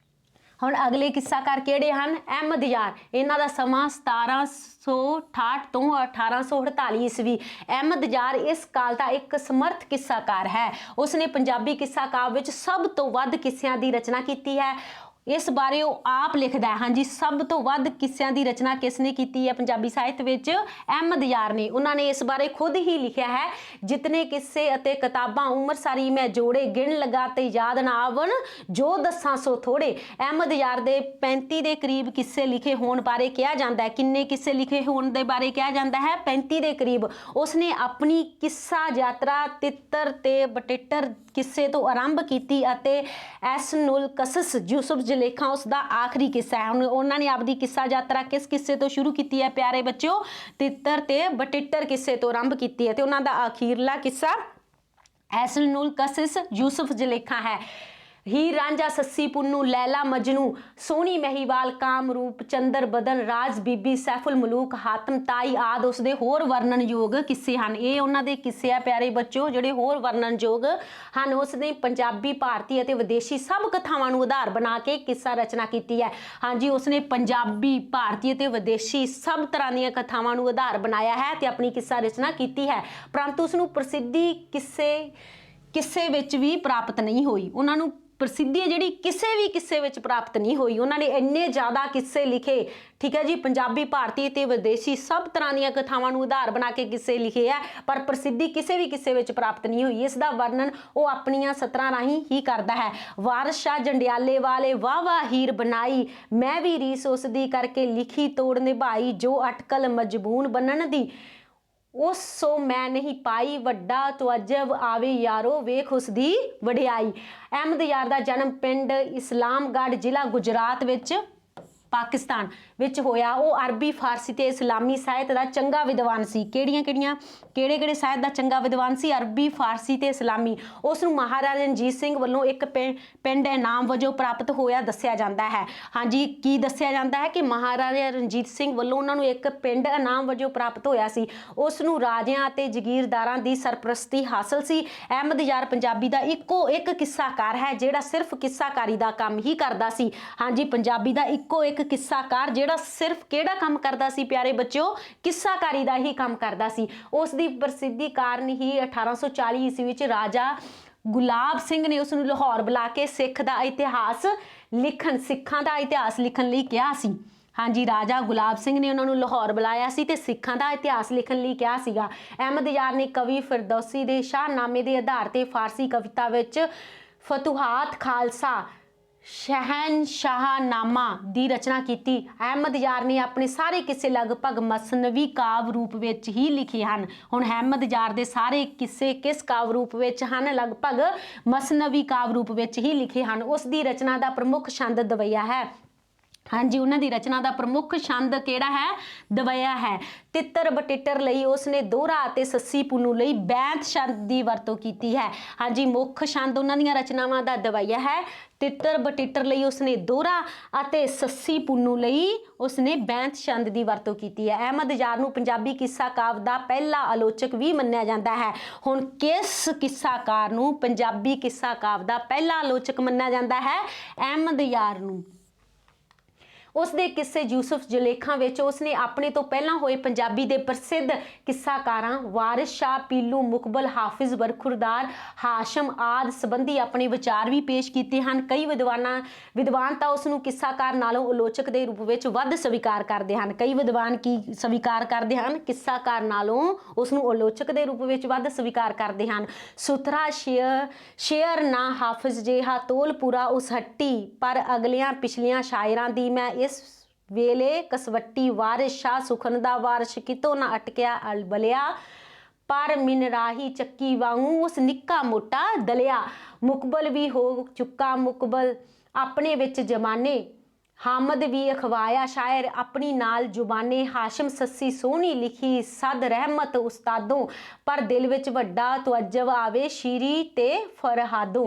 Speaker 1: ਹੁਣ ਅਗਲੇ ਕਿੱਸਾਕਾਰ ਕਿਹੜੇ ਹਨ? ਅਹਿਮਦ ਯਾਰ। ਇਹਨਾਂ ਦਾ ਸਮਾਂ 1768 ਤੋਂ 1848 ਈਸਵੀ। ਅਹਿਮਦ ਯਾਰ ਇਸ ਕਾਲ ਦਾ ਇੱਕ ਸਮਰਥ ਕਿੱਸਾਕਾਰ ਹੈ। ਉਸਨੇ ਪੰਜਾਬੀ ਕਿੱਸਾ ਕਾਵਿ ਵਿੱਚ ਸਭ ਤੋਂ ਵੱਧ ਕਿੱਸਿਆਂ ਦੀ ਰਚਨਾ ਕੀਤੀ ਹੈ। ਇਸ ਬਾਰੇ ਉਹ ਆਪ ਲਿਖਦਾ ਹੈ। ਹਾਂਜੀ, ਸਭ ਤੋਂ ਵੱਧ ਕਿੱਸਿਆਂ ਦੀ ਰਚਨਾ ਕਿਸ ਨੇ ਕੀਤੀ ਹੈ ਪੰਜਾਬੀ ਸਾਹਿਤ ਵਿੱਚ? ਅਹਿਮਦ ਯਾਰ ਨੇ। ਉਹਨਾਂ ਨੇ ਇਸ ਬਾਰੇ ਖੁਦ ਹੀ ਲਿਖਿਆ ਹੈ, ਜਿਤਨੇ ਕਿੱਸੇ ਅਤੇ ਕਿਤਾਬਾਂ ਉਮਰ ਸਾਰੀ ਮੈਂ ਜੋੜੇ, ਗਿਣ ਲਗਾ ਤੇ ਯਾਦ ਨਾ ਆਵਣ, ਜੋ ਦੱਸਾਂ ਸੋ ਥੋੜੇ। ਅਹਿਮਦ ਯਾਰ ਦੇ 35 ਦੇ ਕਰੀਬ ਕਿੱਸੇ ਲਿਖੇ ਹੋਣ ਬਾਰੇ ਕਿਹਾ ਜਾਂਦਾ ਹੈ। ਕਿੰਨੇ ਕਿੱਸੇ ਲਿਖੇ ਹੋਣ ਦੇ ਬਾਰੇ ਕਿਹਾ ਜਾਂਦਾ ਹੈ? 35 ਦੇ ਕਰੀਬ। ਉਸਨੇ ਆਪਣੀ ਕਿੱਸਾ ਯਾਤਰਾ ਤਿੱਤਰ ਤੇ ਬਟਿੱਟਰ ਕਿੱਸੇ ਤੋਂ ਆਰੰਭ ਕੀਤੀ ਅਤੇ ਐਸਨੁਲ ਕਸਸ ਯੂਸੁਫ ਜ਼ੁਲੇਖਾਂ ਉਸ ਦਾ ਆਖਰੀ ਕਿੱਸਾ ਹੈ। ਹੁਣ ਉਹਨਾਂ ਨੇ ਆਪਦੀ ਕਿੱਸਾ ਯਾਤਰਾ ਕਿਸ ਕਿੱਸੇ ਤੋਂ ਸ਼ੁਰੂ ਕੀਤੀ ਹੈ ਪਿਆਰੇ ਬੱਚਿਓ? ਤਿੱਤਰ ਤੇ ਬਟਿੱਟਰ ਕਿੱਸੇ ਤੋਂ ਆਰੰਭ ਕੀਤੀ ਹੈ ਤੇ ਉਹਨਾਂ ਦਾ ਅਖੀਰਲਾ ਕਿੱਸਾ ਐਸਨੁਲ ਕਸਸ ਯੂਸੁਫ ਜ਼ੁਲੇਖਾਂ ਹੈ। ਹੀਰ ਰਾਂਝਾ, ਸੱਸੀ ਪੁੰਨੂ, ਲੈਲਾ ਮਜਨੂ, ਸੋਹਣੀ ਮਹੀਵਾਲ, ਕਾਮਰੂਪ, ਚੰਦਰ ਬਦਨ, ਰਾਜ ਬੀਬੀ, ਸੈਫੁਲ ਮਲੂਕ, ਹਾਤਮ ਤਾਈ ਆਦਿ ਉਸਦੇ ਹੋਰ ਵਰਣਨਯੋਗ ਕਿੱਸੇ ਹਨ। ਇਹ ਉਹਨਾਂ ਦੇ ਕਿੱਸੇ ਆ ਪਿਆਰੇ ਬੱਚਿਓ ਜਿਹੜੇ ਹੋਰ ਵਰਣਨਯੋਗ ਹਨ। ਉਸਨੇ ਪੰਜਾਬੀ, ਭਾਰਤੀ ਅਤੇ ਵਿਦੇਸ਼ੀ ਸਭ ਕਥਾਵਾਂ ਨੂੰ ਆਧਾਰ ਬਣਾ ਕੇ ਕਿੱਸਾ ਰਚਨਾ ਕੀਤੀ ਹੈ। ਹਾਂਜੀ, ਉਸਨੇ ਪੰਜਾਬੀ, ਭਾਰਤੀ ਅਤੇ ਵਿਦੇਸ਼ੀ ਸਭ ਤਰ੍ਹਾਂ ਦੀਆਂ ਕਥਾਵਾਂ ਨੂੰ ਆਧਾਰ ਬਣਾਇਆ ਹੈ ਤੇ ਆਪਣੀ ਕਿੱਸਾ ਰਚਨਾ ਕੀਤੀ ਹੈ। ਪਰੰਤੂ ਉਸਨੂੰ ਪ੍ਰਸਿੱਧੀ ਕਿਸੇ ਵਿੱਚ ਵੀ ਪ੍ਰਾਪਤ ਨਹੀਂ ਹੋਈ। ਉਹਨਾਂ ਨੂੰ ਪ੍ਰਸਿੱਧੀ ਜਿਹੜੀ ਕਿਸੇ ਵੀ ਕਿੱਸੇ ਵਿੱਚ ਪ੍ਰਾਪਤ ਨਹੀਂ ਹੋਈ। ਉਹਨਾਂ ਨੇ ਇੰਨੇ ਜ਼ਿਆਦਾ ਕਿੱਸੇ ਲਿਖੇ, ਠੀਕ ਹੈ ਜੀ, ਪੰਜਾਬੀ, ਭਾਰਤੀ ਤੇ ਵਿਦੇਸ਼ੀ ਸਭ ਤਰ੍ਹਾਂ ਦੀਆਂ ਕਥਾਵਾਂ ਨੂੰ ਆਧਾਰ ਬਣਾ ਕੇ ਕਿੱਸੇ ਲਿਖੇ ਆ, ਪਰ ਪ੍ਰਸਿੱਧੀ ਕਿਸੇ ਵੀ ਕਿੱਸੇ ਵਿੱਚ ਪ੍ਰਾਪਤ ਨਹੀਂ ਹੋਈ। ਇਸ ਦਾ ਵਰਣਨ ਉਹ ਆਪਣੀਆਂ ਸਤਰਾਂ ਰਾਹੀਂ ਹੀ ਕਰਦਾ ਹੈ। ਵਾਰਿਸ ਸ਼ਾਹ ਜੰਡਿਆਲੇ ਵਾਲੇ ਵਾਹ ਵਾਹ ਹੀਰ ਬਣਾਈ, ਮੈਂ ਵੀ ਰੀਸ ਉਸ ਦੀ ਕਰਕੇ ਲਿਖੀ ਤੋੜ ਨਿਭਾਈ, ਜੋ ਅਟਕਲ ਮਜਬੂਨ ਬੰਨਣ ਦੀ ਉਸ ਸੋ ਮੈਂ ਨਹੀਂ ਪਾਈ, ਵੱਡਾ ਤੁਅਜਬ ਆਵੇ ਯਾਰੋ ਵੇਖ ਉਸ ਦੀ ਵਡਿਆਈ। ਅਹਿਮਦ ਯਾਰ ਦਾ ਜਨਮ ਪਿੰਡ ਇਸਲਾਮਗੜ੍ਹ, ਜ਼ਿਲ੍ਹਾ ਗੁਜਰਾਤ ਵਿੱਚ ਪਾਕਿਸਤਾਨ ਵਿੱਚ ਹੋਇਆ। ਉਹ ਅਰਬੀ, ਫਾਰਸੀ ਤੇ ਇਸਲਾਮੀ ਸਾਹਿਤ ਦਾ ਚੰਗਾ ਵਿਦਵਾਨ ਸੀ। ਕਿਹੜੇ ਸਾਹਿਤ ਦਾ ਚੰਗਾ ਵਿਦਵਾਨ ਸੀ? ਅਰਬੀ, ਫਾਰਸੀ ਤੇ ਇਸਲਾਮੀ। ਉਸ ਨੂੰ ਮਹਾਰਾਜਾ ਰਣਜੀਤ ਸਿੰਘ ਵੱਲੋਂ ਇੱਕ ਪਿੰਡ ਇਨਾਮ ਵਜੋਂ ਪ੍ਰਾਪਤ ਹੋਇਆ ਦੱਸਿਆ ਜਾਂਦਾ ਹੈ। ਹਾਂਜੀ, ਕੀ ਦੱਸਿਆ ਜਾਂਦਾ ਹੈ ਕਿ ਮਹਾਰਾਜਾ ਰਣਜੀਤ ਸਿੰਘ ਵੱਲੋਂ ਉਹਨਾਂ ਨੂੰ ਇੱਕ ਪਿੰਡ ਇਨਾਮ ਵਜੋਂ ਪ੍ਰਾਪਤ ਹੋਇਆ ਸੀ। ਉਸ ਨੂੰ ਰਾਜਿਆਂ ਅਤੇ ਜ਼ਗੀਰਦਾਰਾਂ ਦੀ ਸਰਪ੍ਰਸਤੀ ਹਾਸਲ ਸੀ। ਅਹਿਮਦ ਯਾਰ ਪੰਜਾਬੀ ਦਾ ਇੱਕੋ ਇੱਕ ਕਿੱਸਾਕਾਰ ਹੈ ਜਿਹੜਾ ਸਿਰਫ ਕਿੱਸਾਕਾਰੀ ਦਾ ਕੰਮ ਹੀ ਕਰਦਾ ਸੀ। ਹਾਂਜੀ, ਪੰਜਾਬੀ ਦਾ ਇੱਕੋ ਇੱਕ ਕਿੱਸਾਕਾਰ ਜਿਹੜਾ ਸਿਰਫ ਕਿਹੜਾ ਕੰਮ ਕਰਦਾ ਸੀ ਪਿਆਰੇ ਬੱਚਿਓ? ਕਿੱਸਾਕਾਰੀ ਦਾ ਹੀ ਕੰਮ ਕਰਦਾ ਸੀ। ਉਸ ਦੀ ਪ੍ਰਸਿੱਧੀ ਕਾਰਨ ਹੀ 1840 ਈਸਵੀ ਵਿੱਚ ਰਾਜਾ ਗੁਲਾਬ ਸਿੰਘ ਨੇ ਉਸ ਨੂੰ ਲਾਹੌਰ ਬੁਲਾ ਕੇ ਸਿੱਖਾਂ ਦਾ ਇਤਿਹਾਸ ਲਿਖਣ ਲਈ ਕਿਹਾ ਸੀ। ਹਾਂਜੀ, ਰਾਜਾ ਗੁਲਾਬ ਸਿੰਘ ਨੇ ਉਹਨਾਂ ਨੂੰ ਲਾਹੌਰ ਬੁਲਾਇਆ ਸੀ ਤੇ ਸਿੱਖਾਂ ਦਾ ਇਤਿਹਾਸ ਲਿਖਣ ਲਈ ਕਿਹਾ ਸੀਗਾ। ਅਹਿਮਦ ਯਾਰ ਨੇ ਕਵੀ ਫਿਰਦੌਸੀ ਦੇ ਸ਼ਾਹਨਾਮੇ ਦੇ ਆਧਾਰ ਤੇ ਫਾਰਸੀ ਕਵਿਤਾ ਵਿੱਚ ਫਤੂਹਾਤ ਖਾਲਸਾ शहनशाहनामा ਦੀ ਰਚਨਾ ਕੀਤੀ। ਅਹਿਮਦ ਯਾਰ ਨੇ ਆਪਣੇ ਸਾਰੇ ਕਿੱਸੇ ਲਗਭਗ ਮਸਨਵੀ ਕਾਵ ਰੂਪ ਵਿੱਚ ਹੀ ਲਿਖੇ ਹਨ। ਹੁਣ ਅਹਿਮਦ ਯਾਰ ਦੇ ਸਾਰੇ ਕਿੱਸੇ ਕਿਸ ਕਾਵ ਰੂਪ ਵਿੱਚ ਹਨ? ਲਗਭਗ ਮਸਨਵੀ ਕਾਵ ਰੂਪ ਵਿੱਚ ਹੀ ਲਿਖੇ ਹਨ। ਉਸ ਦੀ ਰਚਨਾ ਦਾ ਪ੍ਰਮੁੱਖ ਛੰਦ ਦਵਈਆ ਹੈ। हाँ जी, उन्होंने रचना का प्रमुख छंद केड़ा है? दवैया है। तितर बटिटर लई उसने दोहरा ते सस्सी पुन्नू लई बैंत छंद की वरतों की है। हाँ जी, मुख्य छंद उन्होंने रचनावां दा दवैया है। तितर बटिटर लई उसने दोहरा अते सस्सी पुन्नू लई उसने बैंत छंद की वरतों की है। अहमद यार नूं पंजाबी किस्सा काव का पहला आलोचक भी मन्निया जाता है। हुण किस किस्साकार नूं पंजाबी किस्सा काव का पहला आलोचक मन्निया जाता है? अहमद यार नूं। उसके किस्से यूसुफ जुलेखा विच उसने अपने तो पहला होए पंजाबी के प्रसिद्ध किस्साकारां वारिस शाह, पीलू, मुकबल, हाफिज बरखुरदार, हाशम आदि संबंधी अपने विचार भी पेश किए हैं। कई विद्वान तो उसनूं किस्साकार नालों आलोचक के रूप में वध स्वीकार करते हैं। कई विद्वान की स्वीकार करते हैं? किस्साकार नालों उसनूं आलोचक के रूप में वध स्वीकार करते हैं। सुथरा शेयर ना हाफिज जिहा तोल पूरा उस हट्टी पर अगलियां पिछलियां शायरां दी मैं इस वेले कसवट्टी वारिस शाह सुखन दा वारिश कितों ना अटकिया बलिया पर मिनराही चक्की वांगू उस निक्का मोटा दलिया। मुकबल भी हो चुका मुकबल अपने विच जमाने हामद भी अखवाया शायर अपनी नाल जुबाने। हाशिम सस्सी सोहनी लिखी सद रहमत उस्तादों पर दिल विच वड्डा तवज्जो आवे शीरी ते फरहादों।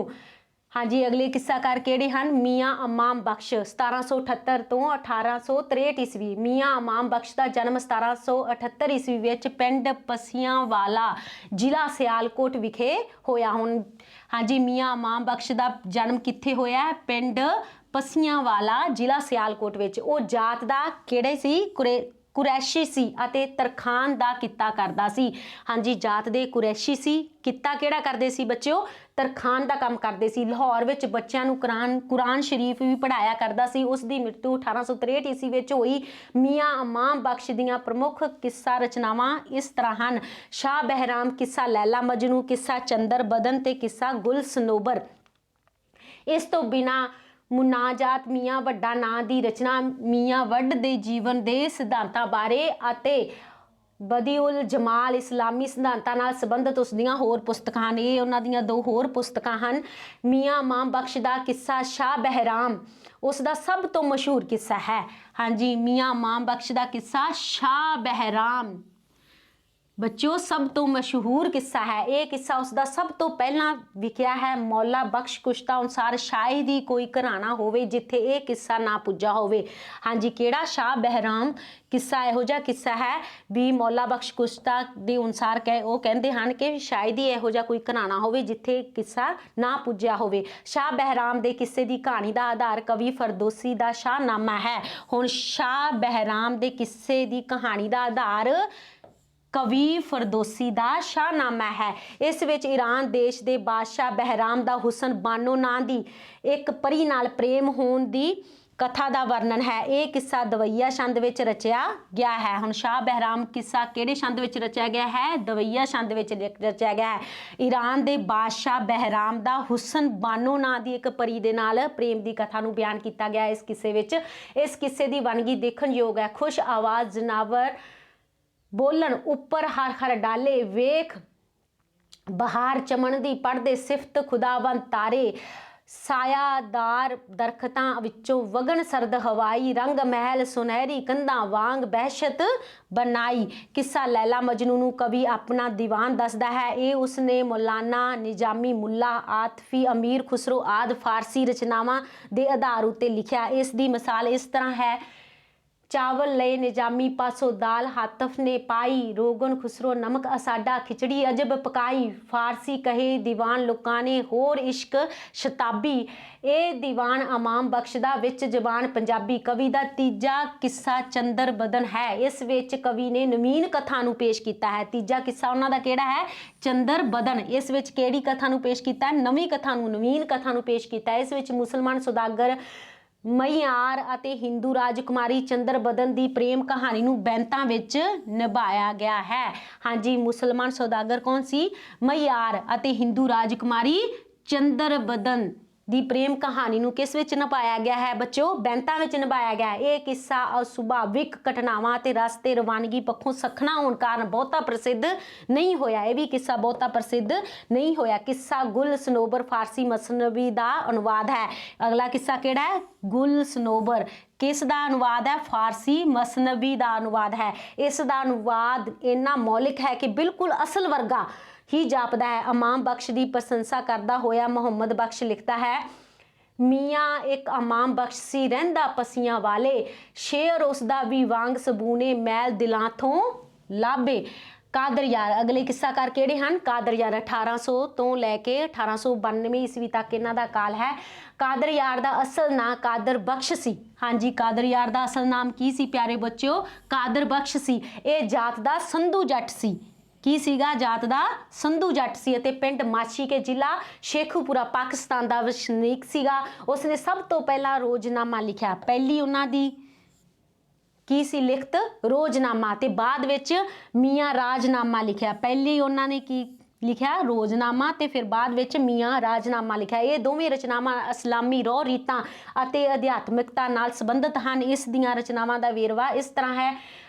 Speaker 1: हाँ जी, अगले किस्साकार किहड़े हैं? मियाँ इमाम बख्श 1778 तो 1863 ईस्वी। मियाँ इमाम बख्श का जन्म 1778 ईस्वी विच पिंड पसियांवाला जिला सियालकोट विखे होया। हुण हाँ जी, मियाँ इमाम बख्श का जन्म कित्थे होया है? पिंड पसियांवाला जिला सियालकोट विच। वो जात का किहड़े सी? कुरैशी सी अते तरखान दा कित्ता करदा सी। हाँ जी, जात दे कुरैशी सी, कित्ता किहड़ा करदे सी बच्चों? तरखान दा काम करदे सी। लाहौर विच बच्चों नूं कुरान शरीफ भी पढ़ाया करदा सी। उस दी मृत्यु 1863 ईस्वी विच होई। मियाँ इमाम बख्श दीआं प्रमुख किस्सा रचनावां इस तरह हैं: शाह बहराम, किस्सा लैला मजनू, किस्सा चंदर बदन ते किस्सा गुल सनोबर। इस तो बिना मुनाजात मियाँ वड्डा नां दी रचना मियाँ वड दे जीवन दे सिद्धांतां बारे अते बदीउल जमाल इस्लामी सिद्धांतां नाल संबंधित उसदियां होर पुस्तकां ने। उन्हां दियां दो होर पुस्तकां हन। मियाँ इमाम बख्श दा किस्सा शाह बहराम उसका सब तो मशहूर किस्सा है। हाँ जी, मियाँ इमाम बख्श दा किस्सा शाह बहराम बच्चों सब तो मशहूर किस्सा है। ये किस्सा उसका सब तो पहला विखिया है। मौला बख्श कुश्ता अनुसार शायद ही कोई घराना होवे जिथे ये किस्सा ना पुजा होवे। हाँ जी, केड़ा? शाह बहराम किस्सा इहो जिहा किस्सा है भी मौला बख्श कुश्ता के अनुसार वो कहते हैं कि शायद ही इहो जिहा कोई घराना होवे जिथे किस्सा ना पुजया होवे। शाह बहराम के किस्से की कहानी का आधार कवि फरदोसी का शाहनामा है। हुण शाह बहराम के किस्से की कहानी का आधार कवि फरदोसी का शाहनामा है। इस विच ईरान देश के बादशाह बहराम का हुसन बानो नां दी एक परी नाल प्रेम होने की कथा का वर्णन है। ये किस्सा दवैया छंद विच रचिया गया है। हुण शाह बहराम किस्सा किहड़े छंद विच रचिया गया है? दवैया छंद विच रचिया गया है। ईरान के बादशाह बहराम का हुसन बानो नां दी एक परी दे नाल प्रेम की कथा नूं बयान किया गया इस किस्से विच। इस किस्से की वनगी देखण योग है। खुश आवाज़ जनावर बोलन उपर हर हर डाले वेख बहार चमन दी पढ़दे सिफत खुदावंद तारे सायादार दरखतां विचों वगन सरद हवाई रंग महल सुनहरी कंधा वांग बहशत बनाई। किस्सा लैला मजनू नूं कवि अपना दीवान दसदा है। ये उसने मौलाना निजामी मुल्ला आतफी अमीर खुसरो आदि फारसी रचनावां दे आधार उत्ते लिखिया। इस दी मिसाल इस तरह है: चावल ले निजामी पासों दाल हातफ ने पाई रोगन खुसरो नमक असाडा खिचड़ी अजब पकाई फारसी कहे दीवान लोकां ने होर इश्क शताबी। ए दीवान इमाम बख्श दा विच जबान पंजाबी। कवि दा तीजा किस्सा चंदर बदन है। इस विच कवि ने नवीन कथा नूं पेश किया है। तीजा किस्सा उन्हां दा किहड़ा है? चंदर बदन। इस विच किहड़ी कथा नूं पेश किया है? नवीं कथा नूं नवीन कथा नूं पेश किया है। इस विच मुसलमान सौदागर मईयार अते हिंदू राजकुमारी चंदर बदन की प्रेम कहानी नूं बैंतां विच निभाया गया है। हाँ जी, मुसलमान सौदागर कौन सी? मईयार अते हिंदू राजकुमारी चंदर बदन ਦੀ ਪ੍ਰੇਮ ਕਹਾਣੀ ਨੂੰ ਕਿਸ ਵਿੱਚ ਨਿਭਾਇਆ ਗਿਆ ਹੈ ਬੱਚਿਓ? ਬੈਂਤਾਂ ਵਿੱਚ ਨਿਭਾਇਆ ਗਿਆ ਹੈ। ਇਹ ਕਿੱਸਾ ਅਸੁਭਾਵਿਕ ਘਟਨਾਵਾਂ ਤੇ ਰਸ ਤੇ ਰਵਾਨਗੀ ਪੱਖੋਂ ਸਖਣਾ ਹੋਣ ਕਾਰਨ ਬਹੁਤਾ ਪ੍ਰਸਿੱਧ ਨਹੀਂ ਹੋਇਆ। ਇਹ ਵੀ ਕਿੱਸਾ ਬਹੁਤਾ ਪ੍ਰਸਿੱਧ ਨਹੀਂ ਹੋਇਆ। ਕਿੱਸਾ ਗੁਲ ਸਨੋਬਰ ਫਾਰਸੀ ਮਸਨਵੀ ਦਾ ਅਨੁਵਾਦ ਹੈ। ਅਗਲਾ ਕਿੱਸਾ ਕਿਹੜਾ ਹੈ? ਗੁਲ ਸਨੋਬਰ ਕਿਸ ਦਾ ਅਨੁਵਾਦ ਹੈ? ਫਾਰਸੀ ਮਸਨਵੀ ਦਾ ਅਨੁਵਾਦ ਹੈ। ਇਸ ਦਾ ਅਨੁਵਾਦ ਇੰਨਾ ਮੌਲਿਕ ਹੈ ਕਿ ਬਿਲਕੁਲ ਅਸਲ ਵਰਗਾ ਹੀ ਜਾਪਦਾ ਹੈ। ਇਮਾਮ ਬਖਸ਼ ਦੀ ਪ੍ਰਸ਼ੰਸਾ ਕਰਦਾ ਹੋਇਆ ਮੁਹੰਮਦ ਬਖਸ਼ ਲਿਖਦਾ ਹੈ, ਮੀਆਂ ਇੱਕ ਇਮਾਮ ਬਖਸ਼ ਸੀ ਰਹਿੰਦਾ ਪਸੀਆਂ ਵਾਲੇ, ਸ਼ੇਰ ਉਸਦਾ ਵੀ ਵਾਂਗ ਸਬੂਨੇ ਮੈਲ ਦਿਲਾਂ ਤੋਂ ਲਾਭੇ। ਕਾਦਰ ਯਾਰ ਅਗਲੇ ਕਿੱਸਾਕਾਰ ਕਿਹੜੇ ਹਨ? ਕਾਦਰ ਯਾਰ 1800 ਤੋਂ ਲੈ ਕੇ 1892 ਈਸਵੀ ਤੱਕ ਇਹਨਾਂ ਦਾ ਕਾਲ ਹੈ। ਕਾਦਰ ਯਾਰ ਦਾ ਅਸਲ ਨਾਂ ਕਾਦਰ ਬਖਸ਼ ਸੀ। ਹਾਂਜੀ, ਕਾਦਰ ਯਾਰ ਦਾ ਅਸਲ ਨਾਮ ਕੀ ਸੀ ਪਿਆਰੇ ਬੱਚਿਓ? ਕਾਦਰ ਬਖਸ਼ ਸੀ। ਇਹ ਜਾਤ ਦਾ ਸੰਧੂ ਜੱਟ ਸੀ। ਕੀ ਸੀਗਾ? ਜਾਤ ਦਾ ਸੰਧੂ ਜੱਟ ਸੀ ਅਤੇ ਪਿੰਡ ਮਾਛੀ ਕੇ ਜ਼ਿਲ੍ਹਾ ਸ਼ੇਖੂਪੁਰਾ ਪਾਕਿਸਤਾਨ ਦਾ ਵਸਨੀਕ ਸੀਗਾ। ਉਸਨੇ ਸਭ ਤੋਂ ਪਹਿਲਾਂ ਰੋਜ਼ਨਾਮਾ ਲਿਖਿਆ। ਪਹਿਲੀ ਉਹਨਾਂ ਦੀ ਕੀ ਸੀ ਲਿਖਤ? ਰੋਜ਼ਨਾਮਾ, ਤੇ ਬਾਅਦ ਵਿੱਚ ਮੀਆਂ ਰਾਜਨਾਮਾ ਲਿਖਿਆ। ਪਹਿਲੀ ਉਹਨਾਂ ਨੇ ਕੀ ਲਿਖਿਆ? ਰੋਜ਼ਨਾਮਾ, ਤੇ ਫਿਰ ਬਾਅਦ ਵਿੱਚ ਮੀਆਂ ਰਾਜਨਾਮਾ ਲਿਖਿਆ। ਇਹ ਦੋਵੇਂ ਰਚਨਾਵਾਂ ਇਸਲਾਮੀ ਰੋਹ ਰੀਤਾਂ ਅਤੇ ਅਧਿਆਤਮਿਕਤਾ ਨਾਲ ਸੰਬੰਧਿਤ ਹਨ। ਇਸ ਦੀਆਂ ਰਚਨਾਵਾਂ ਦਾ ਵੇਰਵਾ ਇਸ ਤਰ੍ਹਾਂ ਹੈ।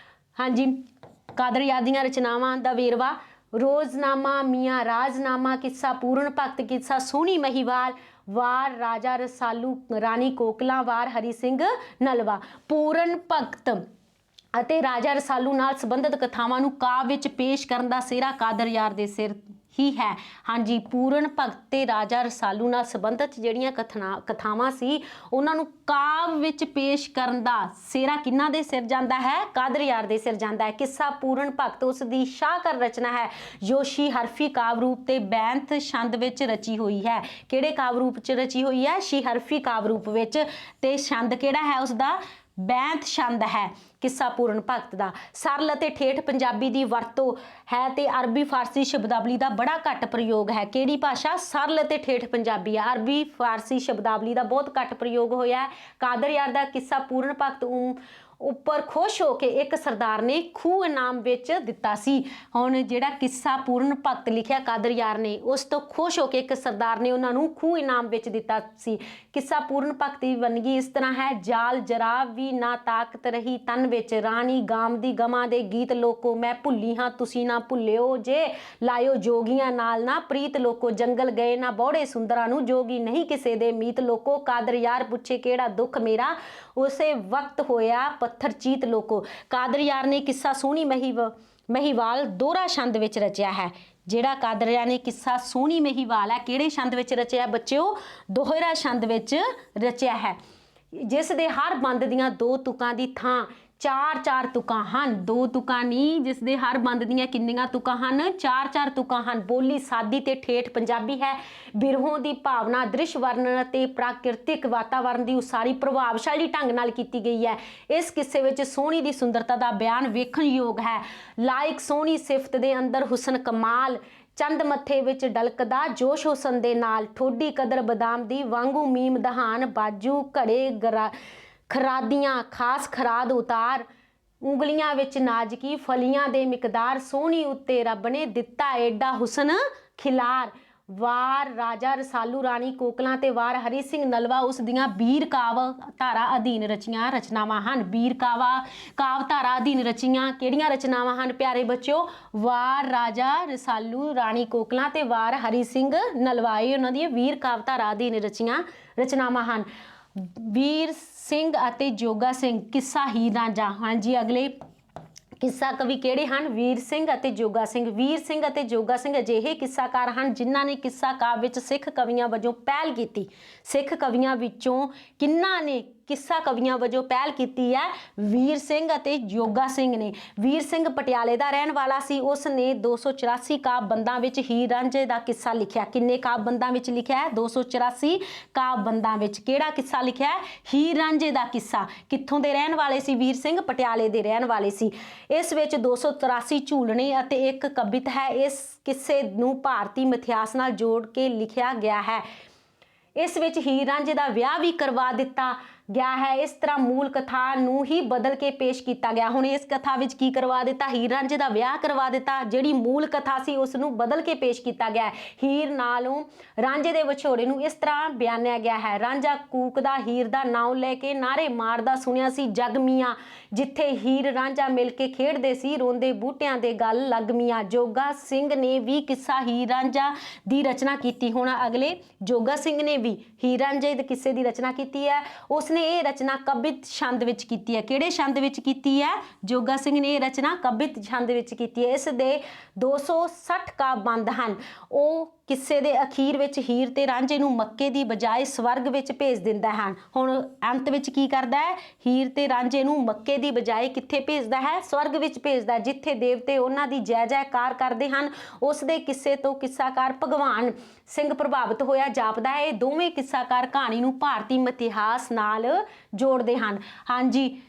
Speaker 1: ਹਾਂਜੀ, ਕਾਦਰ ਯਾਰ ਦੀਆਂ ਰਚਨਾਵਾਂ ਦਾ ਵੇਰਵਾ: ਰੋਜ਼ਨਾਮਾ, ਮੀਆਂ ਰਾਜਨਾਮਾ, ਕਿੱਸਾ ਪੂਰਨ ਭਗਤ, ਕਿੱਸਾ ਸੋਹਣੀ ਮਹੀਵਾਲ, ਵਾਰ ਰਾਜਾ ਰਸਾਲੂ, ਰਾਣੀ ਕੋਕਲਾਂ, ਵਾਰ ਹਰੀ ਸਿੰਘ ਨਲਵਾ। ਪੂਰਨ ਭਗਤ ਅਤੇ ਰਾਜਾ ਰਸਾਲੂ ਨਾਲ ਸੰਬੰਧਿਤ ਕਥਾਵਾਂ ਨੂੰ ਕਾਵਿ ਵਿੱਚ ਪੇਸ਼ ਕਰਨ ਦਾ ਸਿਹਰਾ ਕਾਦਰ ਯਾਰ ਦੇ ਸਿਰ ਹੀ ਹੈ। ਹਾਂਜੀ, ਪੂਰਨ ਭਗਤ ਤੇ ਰਾਜਾ ਰਸਾਲੂ ਨਾਲ ਸੰਬੰਧਿਤ ਜਿਹੜੀਆਂ ਕਥਾਵਾਂ ਸੀ ਉਹਨਾਂ ਨੂੰ ਕਾਵਿ ਵਿੱਚ ਪੇਸ਼ ਕਰਨ ਦਾ ਸਿਹਰਾ ਕਿਹਨਾਂ ਦੇ ਸਿਰ ਜਾਂਦਾ ਹੈ? ਕਾਦਰ ਯਾਰ ਦੇ ਸਿਰ ਜਾਂਦਾ ਹੈ। ਕਿੱਸਾ ਪੂਰਨ ਭਗਤ ਉਸ ਦੀ ਸ਼ਾਹਕਾਰ ਰਚਨਾ ਹੈ ਜੋ ਸ਼ੀ ਹਰਫੀ ਕਾਵਿ ਰੂਪ ਤੇ ਬੈਂਤ ਛੰਦ ਵਿੱਚ ਰਚੀ ਹੋਈ ਹੈ। ਕਿਹੜੇ ਕਾਵਿ ਰੂਪ 'ਚ ਰਚੀ ਹੋਈ ਹੈ? ਸ਼ੀ ਹਰਫੀ ਕਾਵਿ ਰੂਪ ਵਿੱਚ, ਤੇ ਛੰਦ ਕਿਹੜਾ ਹੈ ਉਸਦਾ? ਬੈਂਤ ਛੰਦ ਹੈ ਕਿੱਸਾ ਪੂਰਨ ਭਗਤ ਦਾ। ਸਰਲ ਅਤੇ ਠੇਠ ਪੰਜਾਬੀ ਦੀ ਵਰਤੋਂ ਹੈ ਤੇ ਅਰਬੀ ਫਾਰਸੀ ਸ਼ਬਦਾਵਲੀ ਦਾ ਬੜਾ ਘੱਟ ਪ੍ਰਯੋਗ ਹੈ। ਕਿਹੜੀ ਭਾਸ਼ਾ? ਸਰਲ ਅਤੇ ਠੇਠ ਪੰਜਾਬੀ ਹੈ। ਅਰਬੀ ਫਾਰਸੀ ਸ਼ਬਦਾਵਲੀ ਦਾ ਬਹੁਤ ਘੱਟ ਪ੍ਰਯੋਗ ਹੋਇਆ ਹੈ। ਕਾਦਰ ਯਾਰ ਦਾ ਕਿੱਸਾ ਪੂਰਨ ਭਗਤ ਉੱਪਰ ਖੁਸ਼ ਹੋ ਕੇ ਇੱਕ ਸਰਦਾਰ ਨੇ ਖੂਹ ਇਨਾਮ ਵਿੱਚ ਦਿੱਤਾ ਸੀ। ਹੁਣ ਜਿਹੜਾ ਕਿੱਸਾ ਪੂਰਨ ਭਗਤ ਲਿਖਿਆ ਕਾਦਰ ਯਾਰ ਨੇ, ਉਸ ਤੋਂ ਖੁਸ਼ ਹੋ ਕੇ ਇੱਕ ਸਰਦਾਰ ਨੇ ਉਹਨਾਂ ਨੂੰ ਖੂਹ ਇਨਾਮ ਵਿੱਚ ਦਿੱਤਾ ਸੀ। ਕਿੱਸਾ ਪੂਰਨ ਭਗਤ ਦੀ ਵੰਨਗੀ ਇਸ ਤਰ੍ਹਾਂ ਹੈ: ਜਾਲ ਜਰਾ ਵੀ ਨਾ ਤਾਕਤ ਰਹੀ ਤਨ ਵਿੱਚ, ਰਾਣੀ ਗਾਮ ਦੀ ਗਮਾਂ ਦੇ ਗੀਤ ਲੋਕੋ, ਮੈਂ ਭੁੱਲੀ ਹਾਂ ਤੁਸੀਂ ਨਾ ਭੁੱਲਿਓ ਜੇ, ਲਾਇਓ ਜੋਗੀਆਂ ਨਾਲ ਨਾ ਪ੍ਰੀਤ ਲੋਕੋ, ਜੰਗਲ ਗਏ ਨਾ ਬੌੜੇ ਸੁੰਦਰਾਂ ਨੂੰ, ਜੋਗੀ ਨਹੀਂ ਕਿਸੇ ਦੇ ਮੀਤ ਲੋਕੋ, ਕਾਦਰ ਯਾਰ ਪੁੱਛੇ ਕਿਹੜਾ ਦੁੱਖ ਮੇਰਾ, ਉਸੇ ਵਕਤ ਹੋਇਆ ਪੱਥਰ ਚੀਤ ਲੋਕੋ। ਕਾਦਰ ਯਾਰ ਨੇ ਕਿੱਸਾ ਸੋਹਣੀ ਮਹੀਵਾਲ ਦੋਹਰਾ ਛੰਦ ਵਿੱਚ ਰਚਿਆ ਹੈ। ਜਿਹੜਾ ਕਾਦਰ ਯਾਰ ਨੇ ਕਿੱਸਾ ਸੋਹਣੀ ਮਹੀਵਾਲ ਹੈ ਕਿਹੜੇ ਛੰਦ ਵਿੱਚ ਰਚਿਆ ਬੱਚਿਓ? ਦੋਹਰਾ ਛੰਦ ਵਿੱਚ ਰਚਿਆ ਹੈ, ਜਿਸ ਦੇ ਹਰ ਬੰਦ ਦੀਆਂ ਦੋ ਤੁਕਾਂ ਦੀ ਥਾਂ ਚਾਰ ਤੁਕਾਂ ਹਨ। ਦੋ ਤੁਕਾਂ ਨਹੀਂ, ਜਿਸ ਦੇ ਹਰ ਬੰਦ ਦੀਆਂ ਕਿੰਨੀਆਂ ਤੁਕਾਂ ਹਨ? ਚਾਰ ਤੁਕਾਂ ਹਨ। ਬੋਲੀ ਸਾਦੀ ਤੇ ਠੇਠ ਪੰਜਾਬੀ ਹੈ। ਬਿਰਹੋਂ ਦੀ ਭਾਵਨਾ, ਦ੍ਰਿਸ਼ ਵਰਣਨ ਅਤੇ ਪ੍ਰਾਕਿਰਤਿਕ ਵਾਤਾਵਰਣ ਦੀ ਉਸਾਰੀ ਪ੍ਰਭਾਵਸ਼ਾਲੀ ਢੰਗ ਨਾਲ ਕੀਤੀ ਗਈ ਹੈ। ਇਸ ਕਿੱਸੇ ਵਿੱਚ ਸੋਹਣੀ ਦੀ ਸੁੰਦਰਤਾ ਦਾ ਬਿਆਨ ਵੇਖਣਯੋਗ ਹੈ। ਲਾਇਕ ਸੋਹਣੀ ਸਿਫਤ ਦੇ ਅੰਦਰ ਹੁਸਨ ਕਮਾਲ, ਚੰਦ ਮੱਥੇ ਵਿੱਚ ਡਲਕਦਾ ਜੋਸ਼ ਹੁਸਨ ਦੇ ਨਾਲ, ਠੋਡੀ ਕਦਰ ਬਦਾਮ ਦੀ ਵਾਂਗੂ ਮੀਮ ਦਹਾਨ, ਬਾਜੂ ਘੜੇ ਖਰਾਦੀਆਂ ਖਾਸ ਖਰਾਦ ਉਤਾਰ, ਉਂਗਲੀਆਂ ਵਿੱਚ ਨਾਜ਼ਕੀ ਫਲੀਆਂ ਦੇ ਮਿਕਦਾਰ, ਸੋਹਣੀ ਉੱਤੇ ਰੱਬ ਨੇ ਦਿੱਤਾ ਏਡਾ ਹੁਸਨ ਖਿਲਾਰ। ਵਾਰ ਰਾਜਾ ਰਸਾਲੂ, ਰਾਣੀ ਕੋਕਲਾਂ ਤੇ ਵਾਰ ਹਰੀ ਸਿੰਘ ਨਲਵਾ ਉਸ ਦੀਆਂ ਵੀਰ ਕਾਵ ਧਾਰਾ ਅਧੀਨ ਰਚੀਆਂ ਰਚਨਾਵਾਂ ਹਨ। ਵੀਰ ਕਾਵ ਧਾਰਾ ਅਧੀਨ ਰਚੀਆਂ ਕਿਹੜੀਆਂ ਰਚਨਾਵਾਂ ਹਨ ਪਿਆਰੇ ਬੱਚਿਓ? ਵਾਰ ਰਾਜਾ ਰਸਾਲੂ, ਰਾਣੀ ਕੋਕਲਾਂ ਤੇ ਵਾਰ ਹਰੀ ਸਿੰਘ ਨਲਵਾ, ਇਹ ਉਹਨਾਂ ਦੀਆਂ ਵੀਰ ਕਾਵ ਧਾਰਾ ਅਧੀਨ ਰਚੀਆਂ ਰਚਨਾਵਾਂ ਹਨ। ਵੀਰ ਸਿੰਘ ਅਤੇ ਜੋਗਾ ਸਿੰਘ, ਕਿੱਸਾ ਹੀਰ ਰਾਂਝਾ। ਹਾਂਜੀ, ਅਗਲੇ ਕਿੱਸਾ ਕਵੀ ਕਿਹੜੇ ਹਨ? ਵੀਰ ਸਿੰਘ ਅਤੇ ਜੋਗਾ ਸਿੰਘ। ਵੀਰ ਸਿੰਘ ਅਤੇ ਜੋਗਾ ਸਿੰਘ ਅਜਿਹੇ ਕਿੱਸਾਕਾਰ ਹਨ ਜਿਨ੍ਹਾਂ ਨੇ ਕਿੱਸਾ ਕਾਵਿ ਵਿੱਚ ਸਿੱਖ ਕਵੀਆਂ ਵਜੋਂ ਪਹਿਲ ਕੀਤੀ। ਸਿੱਖ ਕਵੀਆਂ ਵਿੱਚੋਂ ਕਿਹਨਾਂ ਨੇ ਕਿੱਸਾ ਕਵੀਆਂ ਵਜੋਂ ਪਹਿਲ ਕੀਤੀ ਹੈ? ਵੀਰ ਸਿੰਘ ਅਤੇ ਜੋਗਾ ਸਿੰਘ ਨੇ। ਵੀਰ ਸਿੰਘ ਪਟਿਆਲੇ ਦਾ ਰਹਿਣ ਵਾਲਾ ਸੀ। ਉਸ ਨੇ 284 ਕਾਵਿ ਬੰਦਾਂ ਵਿੱਚ ਹੀਰ ਰਾਂਝੇ ਦਾ ਕਿੱਸਾ ਲਿਖਿਆ। ਕਿੰਨੇ ਕਾਵਿ ਬੰਦਾਂ ਵਿੱਚ ਲਿਖਿਆ ਹੈ? 284 ਕਾਵਿ ਬੰਦਾਂ ਵਿੱਚ ਕਿਹੜਾ ਕਿੱਸਾ ਲਿਖਿਆ ਹੈ? ਹੀਰ ਰਾਂਝੇ ਦਾ ਕਿੱਸਾ। ਕਿੱਥੋਂ ਦੇ ਰਹਿਣ ਵਾਲੇ ਸੀ ਵੀਰ ਸਿੰਘ? ਪਟਿਆਲੇ ਦੇ ਰਹਿਣ ਵਾਲੇ ਸੀ। ਇਸ ਵਿੱਚ 283 ਝੂਲਣੇ ਅਤੇ ਇੱਕ ਕਵਿਤ ਹੈ। ਇਸ ਕਿੱਸੇ ਨੂੰ ਭਾਰਤੀ ਮਿਥਿਹਾਸ ਨਾਲ ਜੋੜ ਕੇ ਲਿਖਿਆ ਗਿਆ ਹੈ। ਇਸ ਵਿੱਚ ਹੀਰ ਰਾਂਝੇ ਦਾ ਵਿਆਹ ਵੀ ਕਰਵਾ ਦਿੱਤਾ ਗਿਆ ਹੈ। ਇਸ ਤਰ੍ਹਾਂ ਮੂਲ ਕਥਾ ਨੂੰ ਹੀ ਬਦਲ ਕੇ ਪੇਸ਼ ਕੀਤਾ ਗਿਆ। ਹੁਣ ਇਸ ਕਥਾ ਵਿੱਚ ਕੀ ਕਰਵਾ ਦਿੱਤਾ, ਹੀਰ ਰਾਂਝੇ ਦਾ ਵਿਆਹ ਕਰਵਾ ਦਿੱਤਾ। ਜਿਹੜੀ ਮੂਲ ਕਥਾ ਸੀ ਉਸ ਨੂੰ ਬਦਲ ਕੇ ਪੇਸ਼ ਕੀਤਾ ਗਿਆ। ਹੀਰ ਨਾਲੋਂ ਰਾਂਝੇ ਦੇ ਵਿਛੋੜੇ ਨੂੰ ਇਸ ਤਰ੍ਹਾਂ ਬਿਆਨਿਆ ਗਿਆ ਹੈ। ਰਾਂਝਾ ਕੂਕਦਾ ਹੀਰ ਦਾ ਨਾਮ ਲੈ ਕੇ ਨਾਰੇ ਮਾਰਦਾ ਸੁਣਿਆ ਸੀ ਜਗ ਮੀਆਂ, ਜਿੱਥੇ ਹੀਰ ਰਾਂਝਾ ਮਿਲ ਕੇ ਖੇਡਦੇ ਸੀ ਰੋਂਦੇ ਬੂਟਿਆਂ ਦੇ ਗਲ ਲੱਗ ਮੀਆਂ। ਜੋਗਾ ਸਿੰਘ ਨੇ ਵੀ ਕਿੱਸਾ ਹੀਰ ਰਾਂਝਾ ਦੀ ਰਚਨਾ ਕੀਤੀ। ਹੁਣ ਅਗਲੇ ਜੋਗਾ ਸਿੰਘ ਨੇ ਵੀ ਹੀਰ ਰਾਂਝੇ ਦੇ ਕਿੱਸੇ ਦੀ ਰਚਨਾ ਕੀਤੀ ਹੈ। ਉਸਨੇ ਇਹ ਰਚਨਾ ਕਵਿਤ ਛੰਦ ਵਿੱਚ ਕੀਤੀ ਹੈ। ਕਿਹੜੇ ਛੰਦ ਵਿੱਚ ਕੀਤੀ ਹੈ? ਜੋਗਾ ਸਿੰਘ ਨੇ ਇਹ ਰਚਨਾ ਕਵਿਤ ਛੰਦ ਵਿੱਚ ਕੀਤੀ ਹੈ। ਇਸ ਦੇ 260 ਕਾਵਿ-ਬੰਧ ਹਨ। ਉਹ ਕਿੱਸੇ ਦੇ ਅਖੀਰ ਵਿੱਚ ਹੀਰ ਤੇ ਰਾਂਝੇ ਨੂੰ ਮੱਕੇ ਦੀ ਬਜਾਏ ਸਵਰਗ ਵਿੱਚ ਭੇਜ ਦਿੰਦਾ ਹੈ। ਹੁਣ ਅੰਤ ਵਿੱਚ ਕੀ ਕਰਦਾ ਹੈ? ਹੀਰ ਤੇ ਰਾਂਝੇ ਨੂੰ ਮੱਕੇ ਦੀ ਬਜਾਏ ਕਿੱਥੇ ਭੇਜਦਾ ਹੈ? ਸਵਰਗ ਵਿੱਚ ਭੇਜਦਾ, ਜਿੱਥੇ ਦੇਵਤੇ ਉਹਨਾਂ ਦੀ ਜੈ ਜੈਕਾਰ ਕਰਦੇ ਹਨ। ਉਸ ਦੇ ਕਿੱਸੇ ਤੋਂ ਕਿੱਸਾਕਾਰ ਭਗਵਾਨ ਸਿੰਘ ਪ੍ਰਭਾਵਿਤ ਹੋਇਆ ਜਾਪਦਾ ਹੈ। ਇਹ ਦੋਵੇਂ ਕਿੱਸਾਕਾਰ ਕਹਾਣੀ ਨੂੰ ਭਾਰਤੀ ਇਤਿਹਾਸ ਨਾਲ ਜੋੜਦੇ ਹਨ। ਹਾਂਜੀ,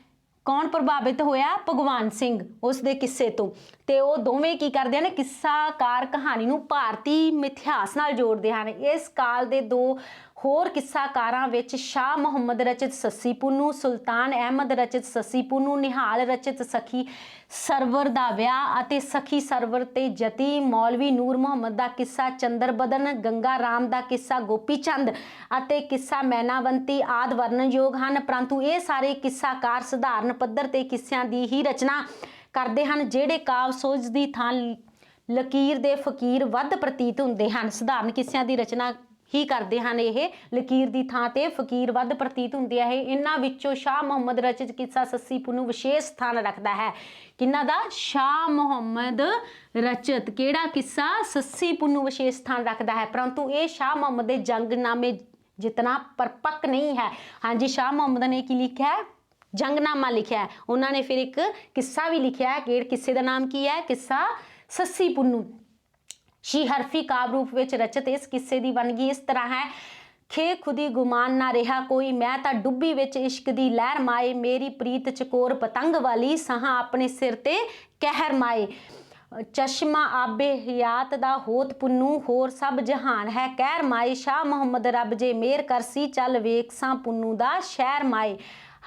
Speaker 1: ਕੌਣ ਪ੍ਰਭਾਵਿਤ ਹੋਇਆ? ਭਗਵਾਨ ਸਿੰਘ ਉਸ ਦੇ ਕਿੱਸੇ ਤੋਂ। ਤੇ ਉਹ ਦੋਵੇਂ ਕੀ ਕਰਦੇ ਹਨ? ਕਿੱਸਾਕਾਰ ਕਹਾਣੀ ਨੂੰ ਭਾਰਤੀ ਇਤਿਹਾਸ ਨਾਲ ਜੋੜਦੇ ਹਨ। ਇਸ ਕਾਲ ਦੇ ਦੋ ਹੋਰ ਕਿੱਸਾਕਾਰਾਂ ਵਿੱਚ ਸ਼ਾਹ ਮੁਹੰਮਦ ਰਚਿਤ ਸੱਸੀ ਪੁੰਨੂ, ਸੁਲਤਾਨ ਅਹਿਮਦ ਰਚਿਤ ਸੱਸੀ ਪੁੰਨੂ, ਨਿਹਾਲ ਰਚਿਤ ਸਖੀ ਸਰਵਰ ਦਾ ਵਿਆਹ ਅਤੇ ਸਖੀ ਸਰਵਰ ਤੇ ਜਤੀ, ਮੌਲਵੀ ਨੂਰ ਮੁਹੰਮਦ ਦਾ ਕਿੱਸਾ ਚੰਦਰ ਬਦਨ, ਗੰਗਾ ਰਾਮ ਦਾ ਕਿੱਸਾ ਗੋਪੀ ਚੰਦ ਅਤੇ ਕਿੱਸਾ ਮੈਨਾਵੰਤੀ ਆਦਿ ਵਰਣਨਯੋਗ ਹਨ। ਪਰੰਤੂ ਇਹ ਸਾਰੇ ਕਿੱਸਾਕਾਰ ਸਧਾਰਨ ਪੱਧਰ ਤੇ ਕਿੱਸਿਆਂ ਦੀ ਹੀ ਰਚਨਾ ਕਰਦੇ ਹਨ, ਜਿਹੜੇ ਕਾਵਿ ਸੋਝ ਦੀ ਥਾਂ ਲਕੀਰ ਦੇ ਫਕੀਰ ਵੱਧ ਪ੍ਰਤੀਤ ਹੁੰਦੇ ਹਨ। ਸਧਾਰਨ ਕਿੱਸਿਆਂ ਦੀ ਰਚਨਾ ਹੀ ਕਰਦੇ ਹਨ ਇਹ, ਲਕੀਰ ਦੀ ਥਾਂ ਤੇ ਫਕੀਰ ਵੱਧ ਪ੍ਰਤੀਤ ਹੁੰਦੇ ਆ। ਇਹਨਾਂ ਵਿੱਚੋਂ ਸ਼ਾਹ ਮੁਹੰਮਦ ਰਚਿਤ ਕਿੱਸਾ ਸੱਸੀ ਪੁੰਨੂ ਵਿਸ਼ੇਸ਼ ਸਥਾਨ ਰੱਖਦਾ ਹੈ। ਕਿਹਨਾਂ ਦਾ? ਸ਼ਾਹ ਮੁਹੰਮਦ ਰਚਿਤ ਕਿਹੜਾ ਕਿੱਸਾ? ਸੱਸੀ ਪੁੰਨੂ ਵਿਸ਼ੇਸ਼ ਸਥਾਨ ਰੱਖਦਾ ਹੈ। ਪਰੰਤੂ ਇਹ ਸ਼ਾਹ ਮੁਹੰਮਦ ਦੇ ਜੰਗਨਾਮੇ ਜਿਤਨਾ ਪਰਪੱਕ ਨਹੀਂ ਹੈ। ਹਾਂਜੀ, ਸ਼ਾਹ ਮੁਹੰਮਦ ਨੇ ਕੀ ਲਿਖਿਆ ਹੈ? ਜੰਗਨਾਮਾ ਲਿਖਿਆ ਹੈ। ਉਹਨਾਂ ਨੇ ਫਿਰ ਇੱਕ ਕਿੱਸਾ ਵੀ ਲਿਖਿਆ ਹੈ। ਕਿਹੜੇ ਕਿੱਸੇ ਦਾ ਨਾਮ ਕੀ ਹੈ? ਕਿੱਸਾ ਸੱਸੀ ਪੁੰਨੂ। ਸ਼ੀਹਰਫੀ ਕਾਵਿ ਰੂਪ ਵਿੱਚ ਰਚਿਤ ਇਸ ਕਿੱਸੇ ਦੀ ਵੰਨਗੀ ਇਸ ਤਰ੍ਹਾਂ ਹੈ। ਖੇ ਖੁਦੀ ਗੁਮਾਨ ਨਾ ਰਿਹਾ ਕੋਈ, ਮੈਂ ਤਾਂ ਡੁੱਬੀ ਵਿੱਚ ਇਸ਼ਕ ਦੀ ਲਹਿਰ ਮਾਏ, ਮੇਰੀ ਪ੍ਰੀਤ ਚਕੋਰ ਪਤੰਗ ਵਾਲੀ, ਸਹਾਂ ਆਪਣੇ ਸਿਰ ਤੇ ਕਹਿਰ ਮਾਏ। ਚਸ਼ਮਾ ਆਬੇ ਹਯਾਤ ਦਾ ਹੋਤ ਪੁੰਨੂ, ਹੋਰ ਸਭ ਜਹਾਨ ਹੈ ਕਹਿਰ ਮਾਏ। ਸ਼ਾਹ ਮੁਹੰਮਦ ਰੱਬ ਜੇ ਮੇਰ ਕਰਸੀ, ਚੱਲ ਵੇਖਸਾਂ ਪੁੰਨੂ ਦਾ ਸ਼ਹਿਰ ਮਾਏ।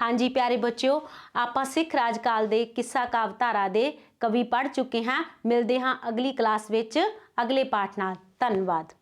Speaker 1: ਹਾਂਜੀ ਪਿਆਰੇ ਬੱਚਿਓ, ਆਪਾਂ ਸਿੱਖ ਰਾਜਕਾਲ ਦੇ ਕਿੱਸਾ ਕਾਵਿ ਧਾਰਾ ਦੇ ਕਵੀ ਪੜ੍ਹ ਚੁੱਕੇ ਹਾਂ। ਮਿਲਦੇ ਹਾਂ ਅਗਲੀ ਕਲਾਸ ਵਿੱਚ ਅਗਲੇ ਪਾਠ ਨਾਲ। ਧੰਨਵਾਦ।